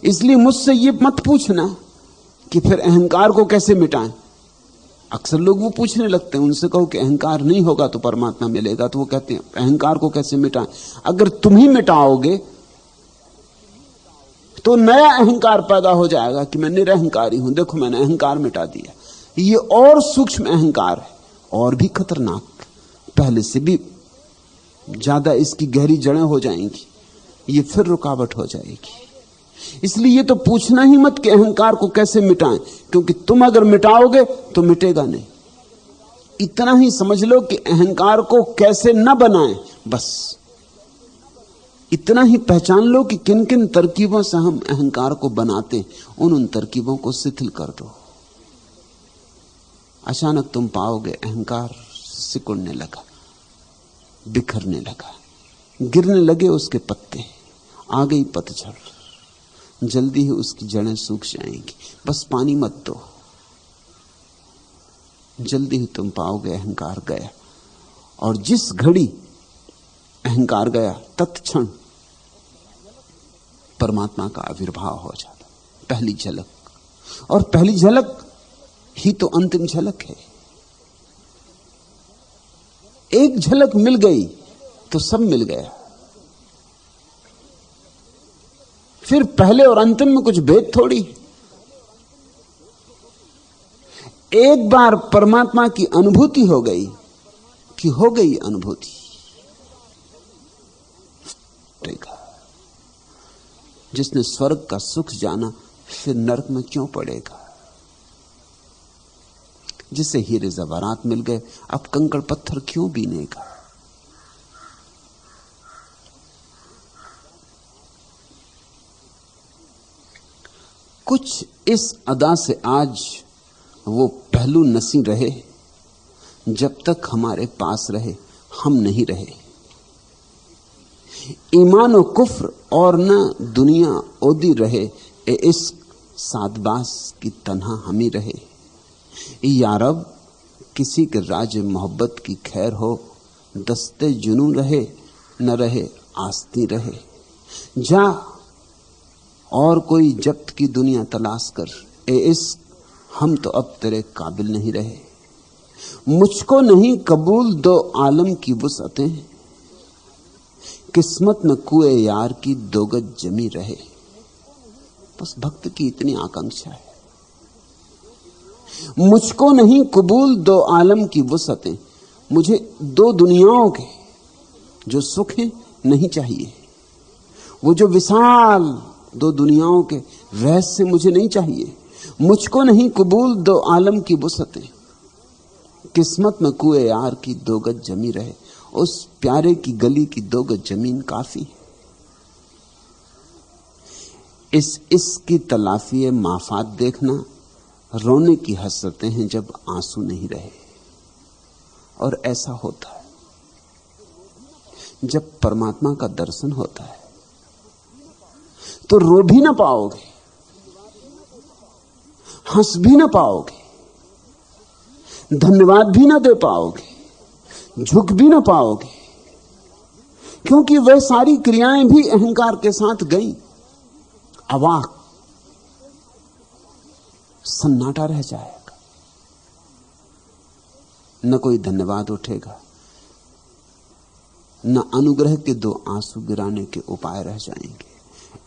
इसलिए मुझसे यह मत पूछना कि फिर अहंकार को कैसे मिटाएं। अक्सर लोग वो पूछने लगते हैं, उनसे कहो कि अहंकार नहीं होगा तो परमात्मा मिलेगा, तो वो कहते हैं अहंकार को कैसे मिटाएं। अगर तुम ही मिटाओगे तो नया अहंकार पैदा हो जाएगा कि मैं निरअहंकारी हूं, देखो मैंने अहंकार मिटा दिया। ये और सूक्ष्म अहंकार है और भी खतरनाक, पहले से भी ज्यादा इसकी गहरी जड़ें हो जाएंगी, ये फिर रुकावट हो जाएगी। इसलिए ये तो पूछना ही मत कि अहंकार को कैसे मिटाएं, क्योंकि तुम अगर मिटाओगे तो मिटेगा नहीं। इतना ही समझ लो कि अहंकार को कैसे न बनाएं, बस इतना ही पहचान लो कि किन किन तरकीबों से हम अहंकार को बनाते, उन तरकीबों को शिथिल कर दो। अचानक तुम पाओगे अहंकार सिकुड़ने लगा, बिखरने लगा, गिरने लगे उसके पत्ते, आ गई पतझड़, जल्दी ही उसकी जड़ें सूख जाएंगी। बस पानी मत दो, जल्दी ही तुम पाओगे अहंकार गया। और जिस घड़ी अहंकार गया तत्क्षण परमात्मा का आविर्भाव हो जाता, पहली झलक। और पहली झलक ही तो अंतिम झलक है। एक झलक मिल गई तो सब मिल गया। फिर पहले और अंतिम में कुछ भेद थोड़ी। एक बार परमात्मा की अनुभूति हो गई कि हो गई अनुभूति। जिसने स्वर्ग का सुख जाना फिर नरक में क्यों पड़ेगा। जिसे हीरे जवारात मिल गए अब कंकड़ पत्थर क्यों बीनेगा। कुछ इस अदा से आज वो पहलू नसी रहे, जब तक हमारे पास रहे हम नहीं रहे। ईमान और कुफ्र और न दुनिया ओदी रहे, ए इश्क सादबास की तन्हा हम ही रहे। यारब किसी के राज मोहब्बत की खैर हो, दस्ते जुनू रहे न रहे आस्ती रहे। जा और कोई जब्त की दुनिया तलाश कर, ए इश्क हम तो अब तेरे काबिल नहीं रहे। मुझको नहीं कबूल दो आलम की वुसअतें, किस्मत में कुएं यार की दो गज जमी रहे। बस भक्त की इतनी आकांक्षा है। मुझको नहीं कबूल दो आलम की वुसअतें, मुझे दो दुनियाओं के जो सुख हैं नहीं चाहिए। वो जो विशाल दो दुनियाओं के रहस्य मुझे नहीं चाहिए। मुझको नहीं कबूल दो आलम की वुसअतें, किस्मत में कुएं यार की दो गज जमी रहे। उस प्यारे की गली की दो गज जमीन काफी है। इसकी तलाफी है माफात देखना, रोने की हसरतें हैं जब आंसू नहीं रहे। और ऐसा होता है जब परमात्मा का दर्शन होता है तो रो भी ना पाओगे, हंस भी ना पाओगे, धन्यवाद भी ना दे पाओगे, झुक भी ना पाओगे, क्योंकि वह सारी क्रियाएं भी अहंकार के साथ गई। अवाक सन्नाटा रह जाएगा, न कोई धन्यवाद उठेगा, न अनुग्रह के दो आंसू गिराने के उपाय रह जाएंगे।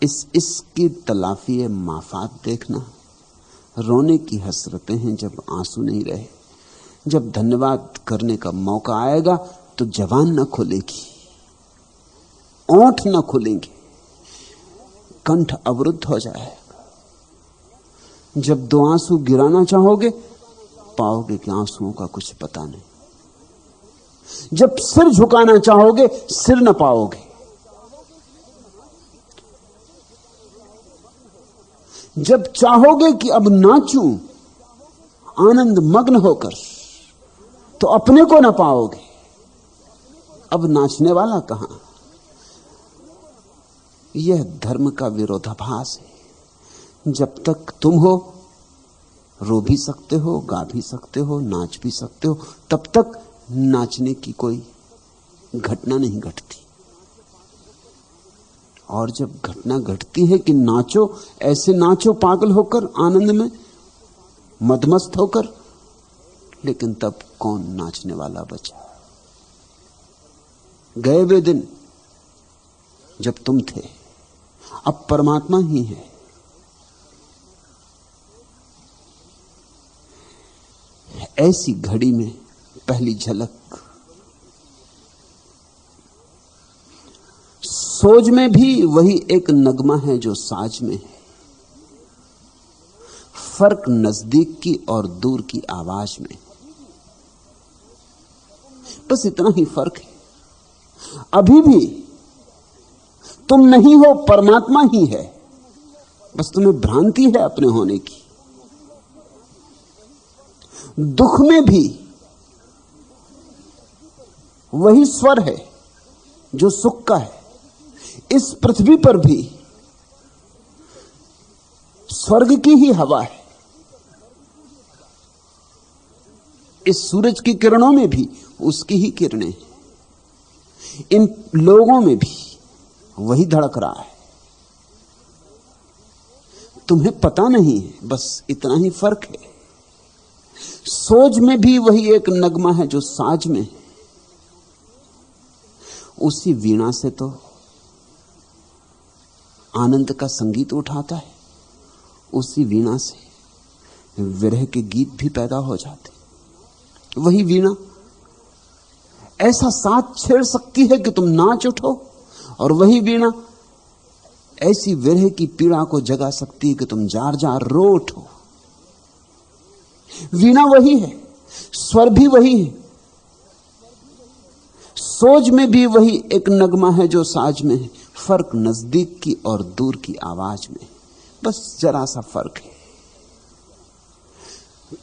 इसकी तलाफी है माफात देखना, रोने की हसरतें हैं जब आंसू नहीं रहे। जब धन्यवाद करने का मौका आएगा तो जबान न खुलेगी, ओंठ न खुलेंगे, कंठ अवरुद्ध हो जाएगा। जब दो आंसू गिराना चाहोगे पाओगे कि आंसुओं का कुछ पता नहीं। जब सिर झुकाना चाहोगे सिर न पाओगे। जब चाहोगे कि अब नाचूं आनंद मग्न होकर तो अपने को न पाओगे। अब नाचने वाला कहां? यह धर्म का विरोधाभास है। जब तक तुम हो रो भी सकते हो, गा भी सकते हो, नाच भी सकते हो, तब तक नाचने की कोई घटना नहीं घटती। और जब घटना घटती है कि नाचो, ऐसे नाचो पागल होकर, आनंद में मदमस्त होकर, लेकिन तब कौन नाचने वाला बचा? गए वे दिन जब तुम थे, अब परमात्मा ही है। ऐसी घड़ी में पहली झलक सोच में भी वही एक नगमा है जो साज में है। फर्क नजदीक की और दूर की आवाज में, बस इतना ही फर्क है। अभी भी तुम नहीं हो, परमात्मा ही है, बस तुम्हें भ्रांति है अपने होने की। दुख में भी वही स्वर है जो सुख का है। इस पृथ्वी पर भी स्वर्ग की ही हवा है। इस सूरज की किरणों में भी उसकी ही किरणें हैं। इन लोगों में भी वही धड़क रहा है। तुम्हें पता नहीं है, बस इतना ही फर्क है। सोच में भी वही एक नगमा है जो साज में है। उसी वीणा से तो आनंद का संगीत उठाता है, उसी वीणा से विरह के गीत भी पैदा हो जाते। वही वीणा ऐसा साथ छेड़ सकती है कि तुम नाच उठो, और वही वीणा ऐसी विरह की पीड़ा को जगा सकती है कि तुम जार जार रो उठो। वीणा वही है, स्वर भी वही है, सोच में भी वही एक नगमा है जो साज में है। फर्क नजदीक की और दूर की आवाज में, बस जरा सा फर्क है।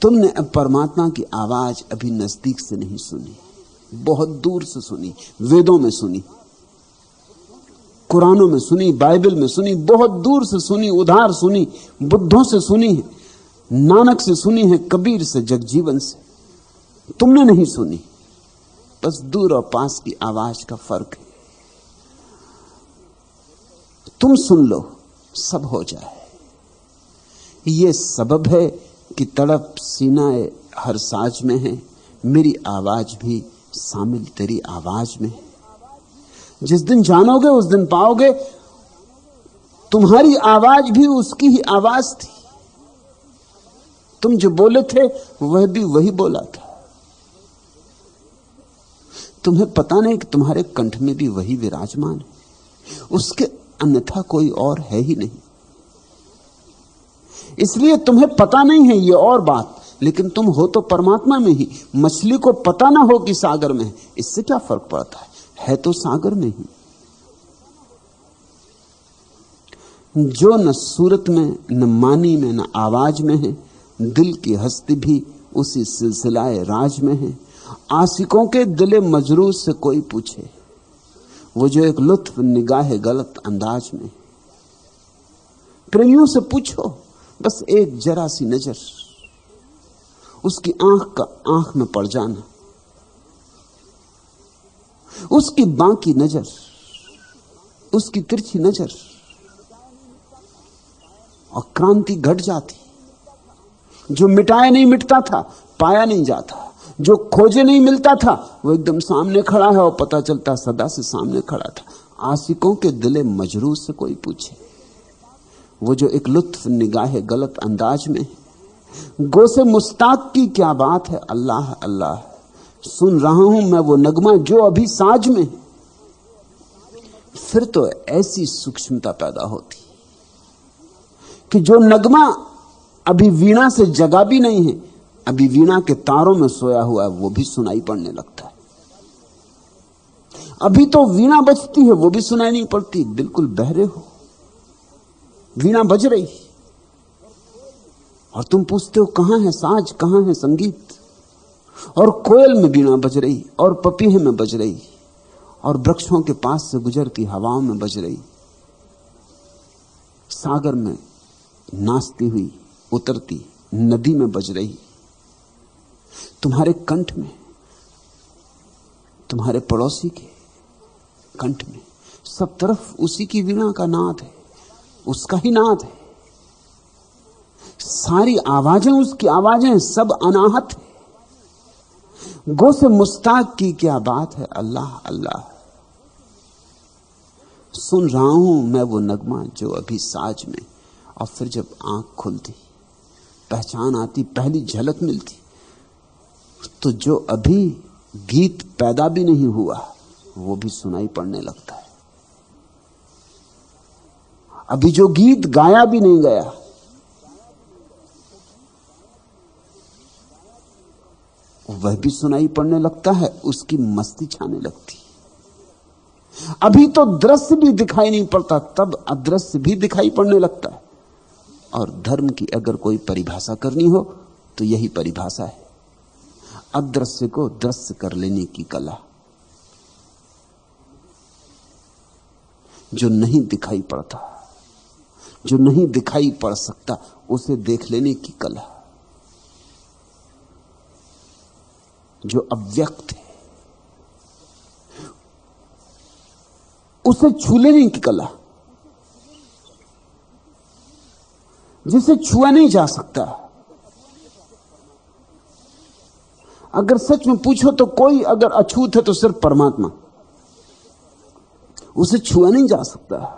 तुमने परमात्मा की आवाज अभी नजदीक से नहीं सुनी, बहुत दूर से सुनी। वेदों में सुनी, कुरानों में सुनी, बाइबल में सुनी, बहुत दूर से सुनी, उधार सुनी, बुद्धों से सुनी है, नानक से सुनी है, कबीर से, जगजीवन से। तुमने नहीं सुनी, बस दूर और पास की आवाज का फर्क है। तुम सुन लो, सब हो जाए। ये सबब है कि तड़प सीनाए हर साज में है, मेरी आवाज भी शामिल तेरी आवाज में है। जिस दिन जानोगे उस दिन पाओगे तुम्हारी आवाज भी उसकी ही आवाज थी। तुम जो बोले थे वह भी वही बोला था। तुम्हें पता नहीं कि तुम्हारे कंठ में भी वही विराजमान है, उसके अन्यथा कोई और है ही नहीं। इसलिए तुम्हें पता नहीं है ये और बात, लेकिन तुम हो तो परमात्मा में ही। मछली को पता ना हो कि सागर में है, इससे क्या फर्क पड़ता है तो सागर में ही। जो न सूरत में, न मानी में, न आवाज में है, दिल की हस्ती भी उसी सिलसिलाए राज में है। आशिकों के दिले मजरूर से कोई पूछे, वो जो एक लुत्फ निगाह गलत अंदाज में। प्रेमियों से पूछो, बस एक जरा सी नजर, उसकी आंख का आंख में पड़ जाना, उसकी बांकी नजर, उसकी तिरछी नजर, और क्रांति घट जाती। जो मिटाया नहीं मिटता था, पाया नहीं जाता, जो खोजे नहीं मिलता था, वो एकदम सामने खड़ा है और पता चलता सदा से सामने खड़ा था। आशिकों के दिले मजरूर से कोई पूछे, वो जो एक लुत्फ निगाह गलत अंदाज में। गो से मुस्ताक की क्या बात है, अल्लाह अल्लाह, सुन रहा हूं मैं वो नगमा जो अभी साज में। फिर तो ऐसी सूक्ष्मता पैदा होती कि जो नगमा अभी वीणा से जगा भी नहीं है, अभी वीणा के तारों में सोया हुआ है, वो भी सुनाई पड़ने लगता है। अभी तो वीणा बजती है, वो भी सुनाई नहीं पड़ती, बिल्कुल बहरे हो, वीणा बज रही और तुम पूछते हो कहां है साज, कहां है संगीत। और कोयल में वीणा बज रही, और पपीहे में बज रही, और वृक्षों के पास से गुजरती हवाओं में बज रही, सागर में नाचती हुई उतरती नदी में बज रही। तुम्हारे कंठ में, तुम्हारे पड़ोसी के कंठ में, सब तरफ उसी की वीणा का नाद है, उसका ही नाद है। सारी आवाजें उसकी आवाजें, सब अनाहत है। गो से मुस्ताक की क्या बात है, अल्लाह अल्लाह, सुन रहा हूं मैं वो नगमा जो अभी साज में। और फिर जब आंख खुलती, पहचान आती, पहली झलक मिलती, तो जो अभी गीत पैदा भी नहीं हुआ वो भी सुनाई पड़ने लगता है। अभी जो गीत गाया भी नहीं गया, वह भी सुनाई पड़ने लगता है, उसकी मस्ती छाने लगती। अभी तो दृश्य भी दिखाई नहीं पड़ता, तब अदृश्य भी दिखाई पड़ने लगता है। और धर्म की अगर कोई परिभाषा करनी हो तो यही परिभाषा है, अदृश्य को दृश्य कर लेने की कला। जो नहीं दिखाई पड़ता, जो नहीं दिखाई पड़ सकता, उसे देख लेने की कला। जो अव्यक्त है उसे छू लेने की कला। जिसे छुआ नहीं जा सकता, अगर सच में पूछो तो कोई अगर अछूत है तो सिर्फ परमात्मा, उसे छुआ नहीं जा सकता।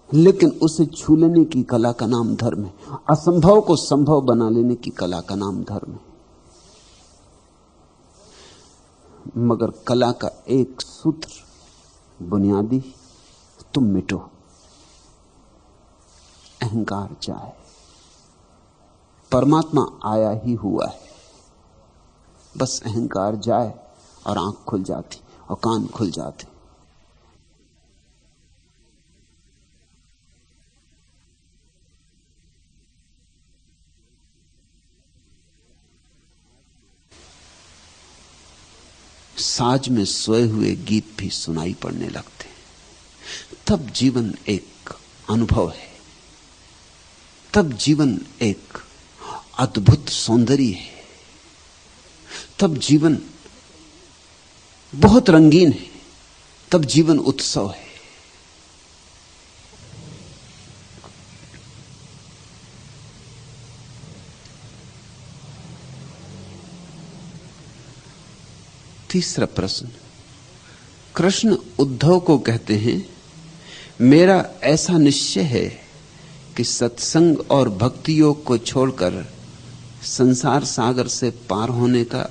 लेकिन उसे छू लेने की कला का नाम धर्म है। असंभव को संभव बना लेने की कला का नाम धर्म है। मगर कला का एक सूत्र बुनियादी, तुम मिटो, अहंकार जाए। परमात्मा आया ही हुआ है, बस अहंकार जाए और आंख खुल जाती और कान खुल जाते। साज में सोए हुए गीत भी सुनाई पड़ने लगते, तब जीवन एक अनुभव है, तब जीवन एक अद्भुत सौंदर्य है, तब जीवन बहुत रंगीन है, तब जीवन उत्सव है। तीसरा प्रश्न, कृष्ण उद्धव को कहते हैं, मेरा ऐसा निश्चय है कि सत्संग और भक्ति योग को छोड़कर संसार सागर से पार होने का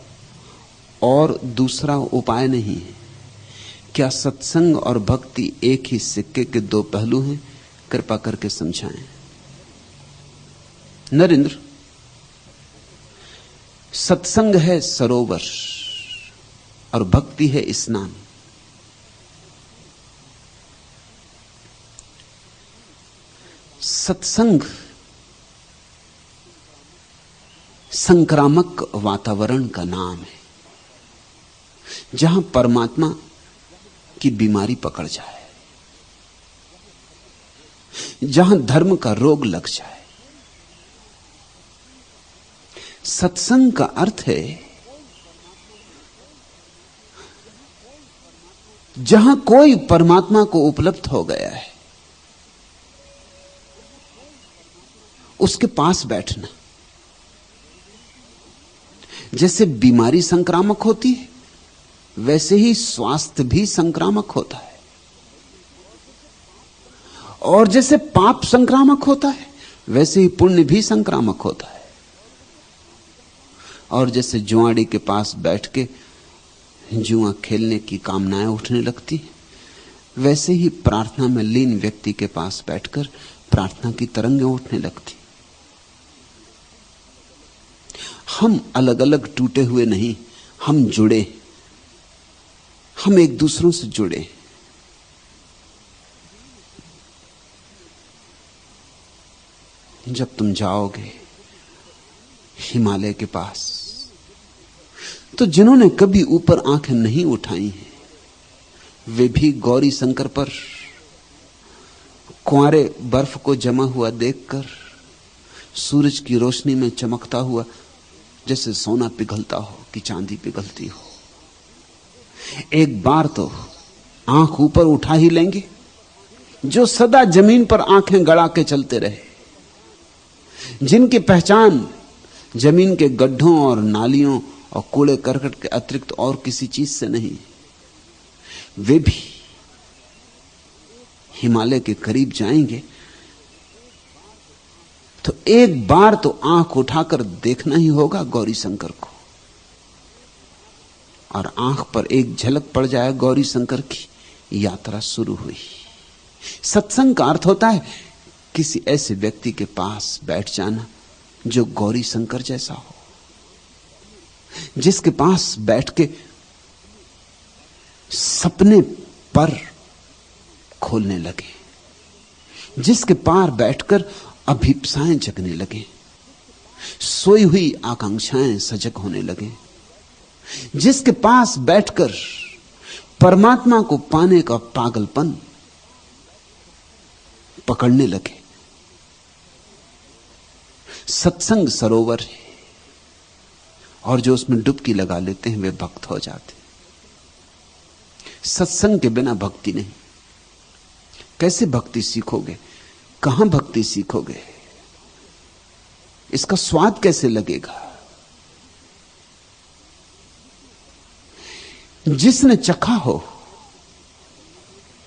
और दूसरा उपाय नहीं है। क्या सत्संग और भक्ति एक ही सिक्के के दो पहलू हैं? कृपा करके समझाएं। नरेंद्र, सत्संग है सरोवर और भक्ति है स्नान। सत्संग संक्रामक वातावरण का नाम है, जहां परमात्मा की बीमारी पकड़ जाए, जहां धर्म का रोग लग जाए। सत्संग का अर्थ है जहां कोई परमात्मा को उपलब्ध हो गया है उसके पास बैठना। जैसे बीमारी संक्रामक होती है, वैसे ही स्वास्थ्य भी संक्रामक होता है। और जैसे पाप संक्रामक होता है, वैसे ही पुण्य भी संक्रामक होता है। और जैसे जुआड़ी के पास बैठ के जुआ खेलने की कामनाएं उठने लगती, वैसे ही प्रार्थना में लीन व्यक्ति के पास बैठकर प्रार्थना की तरंगें उठने लगती। हम अलग अलग टूटे हुए नहीं, हम जुड़े, हम एक दूसरों से जुड़े। जब तुम जाओगे हिमालय के पास, तो जिन्होंने कभी ऊपर आंखें नहीं उठाई हैं, वे भी गौरी शंकर पर कुंवारे बर्फ को जमा हुआ देखकर सूरज की रोशनी में चमकता हुआ जैसे सोना पिघलता हो कि चांदी पिघलती हो, एक बार तो आंख ऊपर उठा ही लेंगे। जो सदा जमीन पर आंखें गड़ा के चलते रहे, जिनकी पहचान जमीन के गड्ढों और नालियों और कूड़े करकट के अतिरिक्त और किसी चीज से नहीं, वे भी हिमालय के करीब जाएंगे तो एक बार तो आंख उठाकर देखना ही होगा गौरी शंकर को। और आंख पर एक झलक पड़ जाए गौरी शंकर की, यात्रा शुरू हुई। सत्संग का अर्थ होता है किसी ऐसे व्यक्ति के पास बैठ जाना जो गौरी शंकर जैसा हो, जिसके पास बैठ के सपने पर खोलने लगे, जिसके पार बैठकर अभिप्साएं जगने लगे, सोई हुई आकांक्षाएं सजग होने लगे, जिसके पास बैठकर परमात्मा को पाने का पागलपन पकड़ने लगे। सत्संग सरोवर है, और जो उसमें डुबकी लगा लेते हैं वे भक्त हो जाते। सत्संग के बिना भक्ति नहीं। कैसे भक्ति सीखोगे? कहां भक्ति सीखोगे? इसका स्वाद कैसे लगेगा? जिसने चखा हो,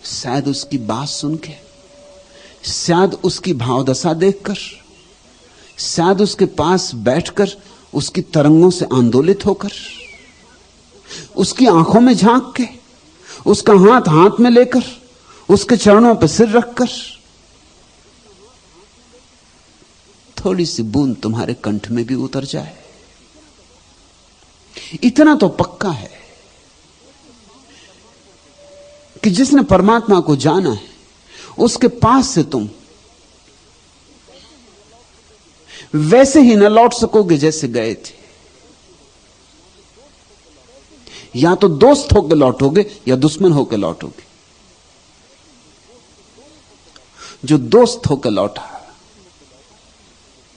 शायद उसकी बात सुन के, शायद उसकी भावदशा देखकर, शायद उसके पास बैठकर, उसकी तरंगों से आंदोलित होकर, उसकी आंखों में झांक के, उसका हाथ हाथ में लेकर, उसके चरणों पर सिर रखकर, थोड़ी सी बूंद तुम्हारे कंठ में भी उतर जाए। इतना तो पक्का है कि जिसने परमात्मा को जाना है, उसके पास से तुम वैसे ही न लौट सकोगे जैसे गए थे। या तो दोस्त होकर लौटोगे या दुश्मन होकर लौटोगे। जो दोस्त होकर लौटा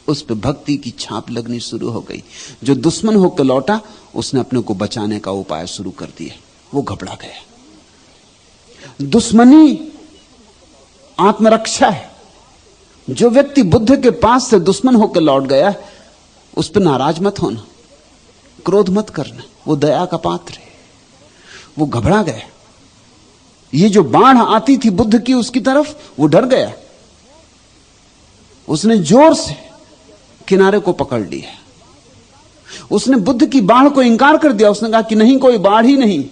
उस पर भक्ति की छाप लगनी शुरू हो गई। जो दुश्मन होकर लौटा उसने अपने को बचाने का उपाय शुरू कर दिया, वो घबरा गया। दुश्मनी आत्मरक्षा है। जो व्यक्ति बुद्ध के पास से दुश्मन होकर लौट गया, उस पर नाराज मत होना, क्रोध मत करना, वो दया का पात्र है। वो घबरा गया। ये जो बाढ़ आती थी बुद्ध की उसकी तरफ, वो डर गया। उसने जोर से किनारे को पकड़ लिया। उसने बुद्ध की बाढ़ को इंकार कर दिया। उसने कहा कि नहीं, कोई बाढ़ ही नहीं।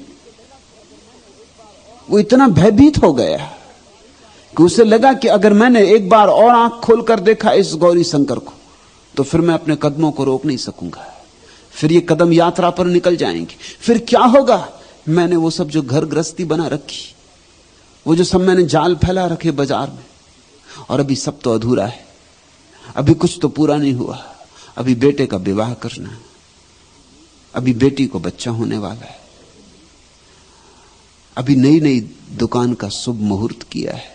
वो इतना भयभीत हो गया कि उसे लगा कि अगर मैंने एक बार और आंख खोलकर देखा इस गौरी शंकर को, तो फिर मैं अपने कदमों को रोक नहीं सकूंगा। फिर ये कदम यात्रा पर निकल जाएंगे। फिर क्या होगा? मैंने वो सब जो घर गृहस्थी बना रखी, वो जो सब मैंने जाल फैला रखे बाजार में, और अभी सब तो अधूरा है। अभी कुछ तो पूरा नहीं हुआ। अभी बेटे का विवाह करना, अभी बेटी को बच्चा होने वाला है, अभी नई नई दुकान का शुभ मुहूर्त किया है,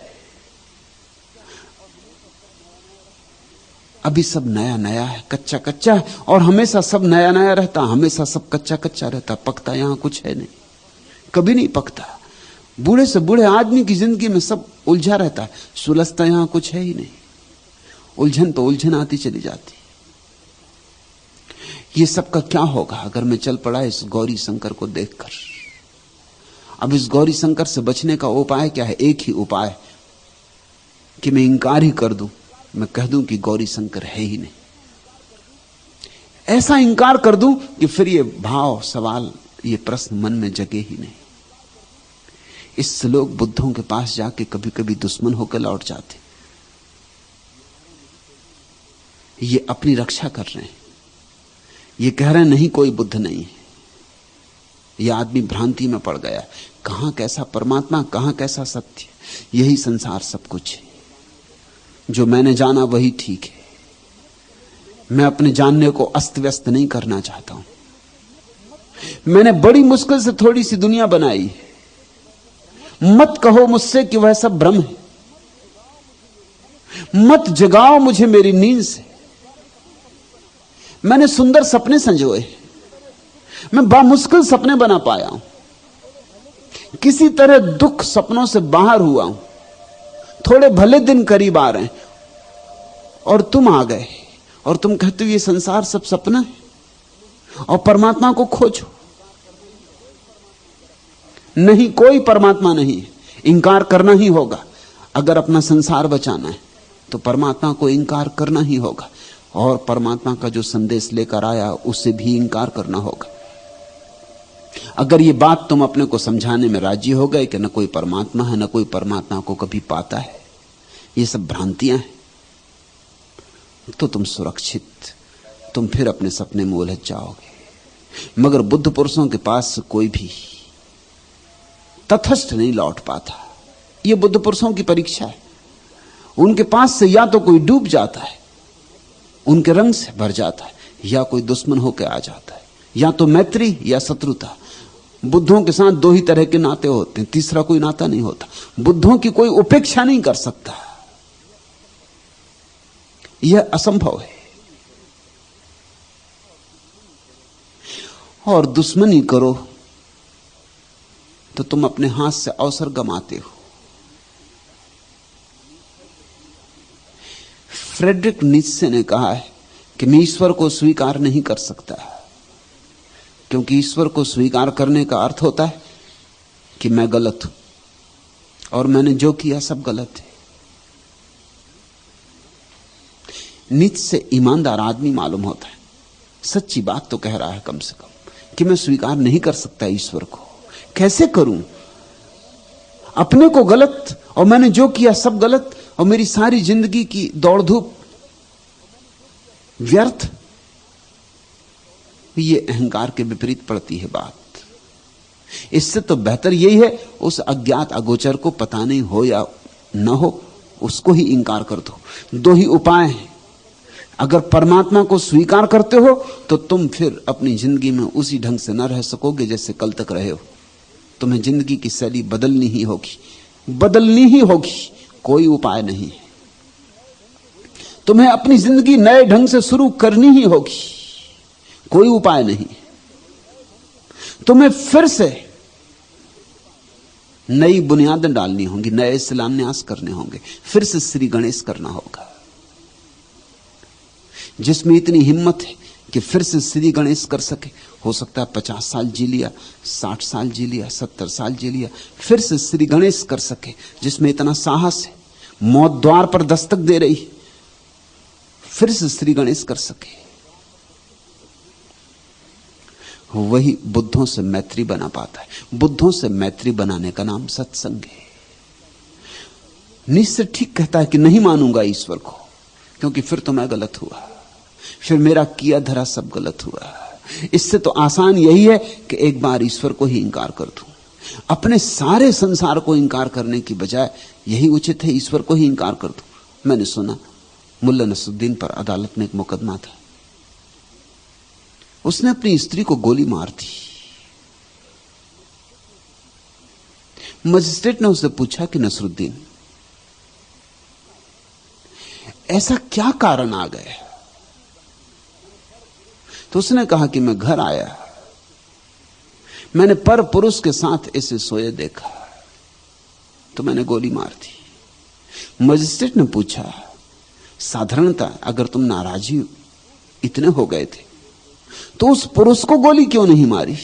अभी सब नया नया है, कच्चा कच्चा है। और हमेशा सब नया नया रहता, हमेशा सब कच्चा कच्चा रहता। पकता यहां कुछ है नहीं, कभी नहीं पकता। बूढ़े से बूढ़े आदमी की जिंदगी में सब उलझा रहता है, सुलझता यहां कुछ है ही नहीं। उलझन तो उलझन आती चली जाती। ये सब का क्या होगा अगर मैं चल पड़ा इस गौरी शंकर को देखकर? अब इस गौरी शंकर से बचने का उपाय क्या है? एक ही उपाय कि मैं इंकार ही कर दूं, मैं कह दूं कि गौरी शंकर है ही नहीं। ऐसा इंकार कर दूं कि फिर ये भाव, सवाल, ये प्रश्न मन में जगे ही नहीं। इससे लोग बुद्धों के पास जाके कभी कभी दुश्मन होकर लौट जाते। ये अपनी रक्षा कर रहे हैं। ये कह रहे हैं नहीं, कोई बुद्ध नहीं है। यह आदमी भ्रांति में पड़ गया। कहां कैसा परमात्मा, कहां कैसा सत्य? यही संसार सब कुछ है। जो मैंने जाना वही ठीक है। मैं अपने जानने को अस्त व्यस्त नहीं करना चाहता हूं। मैंने बड़ी मुश्किल से थोड़ी सी दुनिया बनाई है। मत कहो मुझसे कि वह सब भ्रम है। मत जगाओ मुझे मेरी नींद से। मैंने सुंदर सपने संजोए, मैं बामुश्किल सपने बना पाया हूं। किसी तरह दुख सपनों से बाहर हुआ हूं। थोड़े भले दिन करीब आ रहे हैं और तुम आ गए और तुम कहते हो ये संसार सब सपना है और परमात्मा को खोजो। नहीं, कोई परमात्मा नहीं है। इंकार करना ही होगा। अगर अपना संसार बचाना है तो परमात्मा को इंकार करना ही होगा, और परमात्मा का जो संदेश लेकर आया उसे भी इंकार करना होगा। अगर ये बात तुम अपने को समझाने में राजी हो गए कि न कोई परमात्मा है, न कोई परमात्मा को कभी पाता है, ये सब भ्रांतियां हैं, तो तुम सुरक्षित, तुम फिर अपने सपने में उलझ जाओगे। मगर बुद्ध पुरुषों के पास कोई भी तटस्थ नहीं लौट पाता। यह बुद्ध पुरुषों की परीक्षा है। उनके पास से या तो कोई डूब जाता है, उनके रंग से भर जाता है, या कोई दुश्मन होकर आ जाता है, या तो मैत्री या शत्रुता। बुद्धों के साथ दो ही तरह के नाते होते हैं, तीसरा कोई नाता नहीं होता। बुद्धों की कोई उपेक्षा नहीं कर सकता, यह असंभव है। और दुश्मनी करो तो तुम अपने हाथ से अवसर गंवाते हो। फ्रेडरिक नीत्शे ने कहा है कि मैं ईश्वर को स्वीकार नहीं कर सकता, क्योंकि ईश्वर को स्वीकार करने का अर्थ होता है कि मैं गलत हूं और मैंने जो किया सब गलत है। नीत्शे ईमानदार आदमी मालूम होता है, सच्ची बात तो कह रहा है कम से कम, कि मैं स्वीकार नहीं कर सकता ईश्वर को। कैसे करूं? अपने को गलत, और मैंने जो किया सब गलत, और मेरी सारी जिंदगी की दौड़ धूप व्यर्थ। ये अहंकार के विपरीत पड़ती है बात। इससे तो बेहतर यही है उस अज्ञात अगोचर को पता नहीं हो या न हो, उसको ही इंकार कर दो। दो ही उपाय हैं। अगर परमात्मा को स्वीकार करते हो तो तुम फिर अपनी जिंदगी में उसी ढंग से न रह सकोगे जैसे कल तक रहे हो। तुम्हें जिंदगी की शैली बदलनी ही होगी, बदलनी ही होगी, कोई उपाय नहीं है। तुम्हें अपनी जिंदगी नए ढंग से शुरू करनी ही होगी, कोई उपाय नहीं। तुम्हें फिर से नई बुनियादें डालनी होंगी, नए शिलान्यास करने होंगे, फिर से श्री गणेश करना होगा। जिसमें इतनी हिम्मत है कि फिर से श्री गणेश कर सके हो सकता है 50 साल जी लिया, 60 साल जी लिया, 70 साल जी लिया, फिर से श्री गणेश कर सके, जिसमें इतना साहस है, मौत द्वार पर दस्तक दे रही, फिर से श्री गणेश कर सके। वही बुद्धों से मैत्री बना पाता है। बुद्धों से मैत्री बनाने का नाम सत्संग है। निश्चय ठीक कहता है कि नहीं मानूंगा ईश्वर को, क्योंकि फिर तो मैं गलत हुआ, फिर मेरा किया धरा सब गलत हुआ। इससे तो आसान यही है कि एक बार ईश्वर को ही इंकार कर दूं। अपने सारे संसार को इंकार करने की बजाय यही उचित है ईश्वर को ही इंकार कर दूं। मैंने सुना मुल्ला नसरुद्दीन पर अदालत में एक मुकदमा था, उसने अपनी स्त्री को गोली मार दी। मजिस्ट्रेट ने उससे पूछा कि नसरुद्दीन, ऐसा क्या कारण आ गया? तो उसने कहा कि मैं घर आया, मैंने पर पुरुष के साथ इसे सोए देखा, तो मैंने गोली मार दी। मजिस्ट्रेट ने पूछा, साधारणतः अगर तुम नाराजी इतने हो गए थे तो उस पुरुष को गोली क्यों नहीं मारी?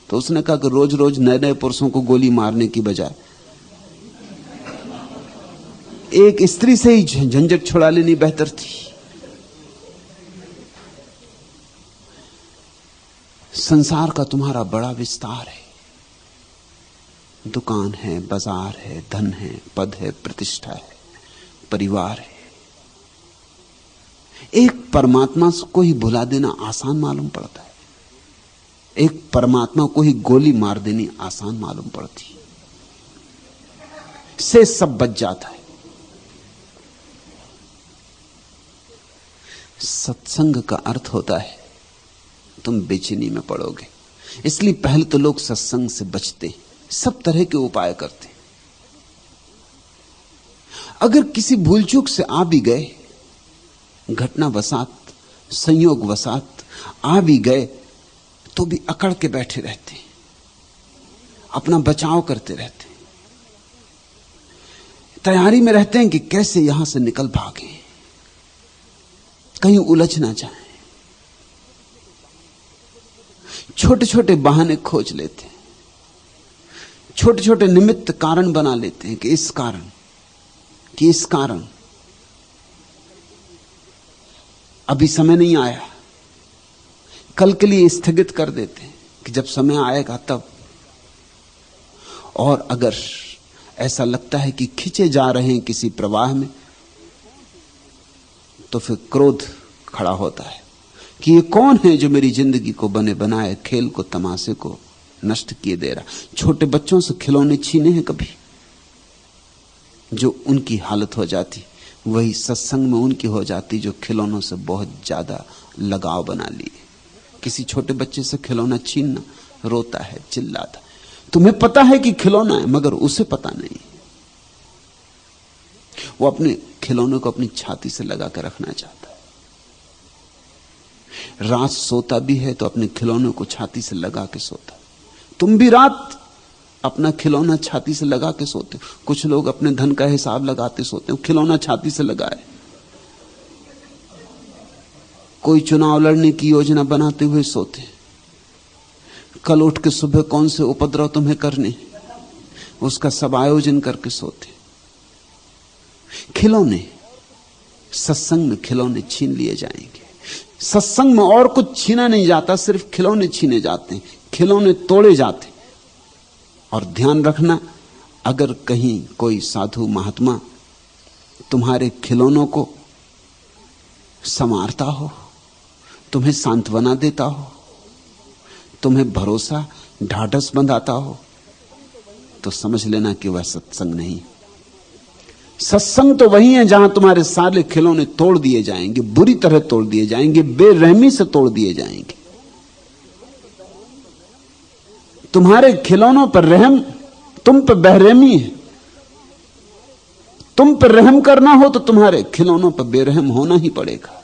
तो उसने कहा कि रोज रोज नए नए पुरुषों को गोली मारने की बजाय एक स्त्री से ही झंझट छुड़ा लेनी बेहतर थी। संसार का तुम्हारा बड़ा विस्तार है, दुकान है, बाजार है, धन है, पद है, प्रतिष्ठा है, परिवार है। एक परमात्मा को ही भुला देना आसान मालूम पड़ता है, एक परमात्मा को ही गोली मार देनी आसान मालूम पड़ती, से सब बच जाता है। सत्संग का अर्थ होता है तुम बेचैनी में पड़ोगे, इसलिए पहले तो लोग सत्संग से बचते, सब तरह के उपाय करते। अगर किसी भूल चूक से आ भी गए, घटना वसात, संयोग वसात आ भी गए, तो भी अकड़ के बैठे रहते, अपना बचाव करते रहते, तैयारी में रहते हैं कि कैसे यहां से निकल भागे, कहीं उलझ ना जाए। छोटे छोटे बहाने खोज लेते हैं, छोटे छोटे निमित्त कारण बना लेते हैं कि इस कारण, कि इस कारण अभी समय नहीं आया, कल के लिए स्थगित कर देते हैं कि जब समय आएगा तब। और अगर ऐसा लगता है कि खींचे जा रहे हैं किसी प्रवाह में, तो फिर क्रोध खड़ा होता है कि ये कौन है जो मेरी जिंदगी को बने बनाए खेल को, तमाशे को नष्ट किए दे रहा। छोटे बच्चों से खिलौने छीने हैं कभी, जो उनकी हालत हो जाती वही सत्संग में उनकी हो जाती, जो खिलौनों से बहुत ज्यादा लगाव बना लिए। किसी छोटे बच्चे से खिलौना छीनना, रोता है, चिल्लाता है, तुम्हें पता है कि खिलौना है, मगर उसे पता नहीं। वो अपने खिलौने को अपनी छाती से लगा कर रखना चाहता है। रात सोता भी है तो अपने खिलौने को छाती से लगा के सोता है। तुम भी रात अपना खिलौना छाती से लगा के सोते हो। कुछ लोग अपने धन का हिसाब लगाते सोते हो, खिलौना छाती से लगाए। कोई चुनाव लड़ने की योजना बनाते हुए सोते, कल उठ के सुबह कौन से उपद्रव तुम्हें करने, उसका सब आयोजन करके सोते। खिलौने, सत्संग में खिलौने छीन लिए जाएंगे। सत्संग में और कुछ छीना नहीं जाता, सिर्फ खिलौने छीने जाते हैं, खिलौने तोड़े जाते। और ध्यान रखना, अगर कहीं कोई साधु महात्मा तुम्हारे खिलौनों को संवारता हो, तुम्हें सांत्वना देता हो, तुम्हें भरोसा ढाढ़स बंधाता हो, तो समझ लेना कि वह सत्संग नहीं। सत्संग तो वही है जहां तुम्हारे सारे खिलौने तोड़ दिए जाएंगे, बुरी तरह तोड़ दिए जाएंगे, बेरहमी से तोड़ दिए जाएंगे। तुम्हारे खिलौनों पर रहम, तुम पर बेरहमी है। तुम पर रहम करना हो तो तुम्हारे खिलौनों पर बेरहम होना ही पड़ेगा।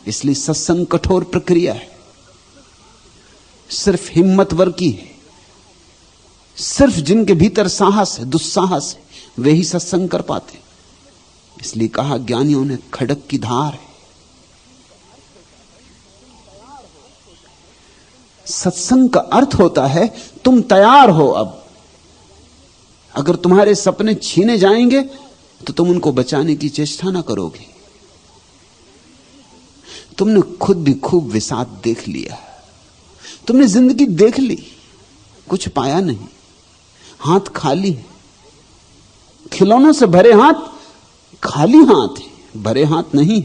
इसलिए सत्संग कठोर प्रक्रिया है, सिर्फ हिम्मतवर की है। सिर्फ जिनके भीतर साहस है, दुस्साहस है, वे ही सत्संग कर पाते। इसलिए कहा ज्ञानियों ने खड़क की धार है। सत्संग का अर्थ होता है तुम तैयार हो। अब अगर तुम्हारे सपने छीने जाएंगे तो तुम उनको बचाने की चेष्टा ना करोगे। तुमने खुद भी खूब विषाद देख लिया, तुमने जिंदगी देख ली, कुछ पाया नहीं, हाथ खाली है, खिलौनों से भरे हाथ खाली हाथ है, भरे हाथ नहीं।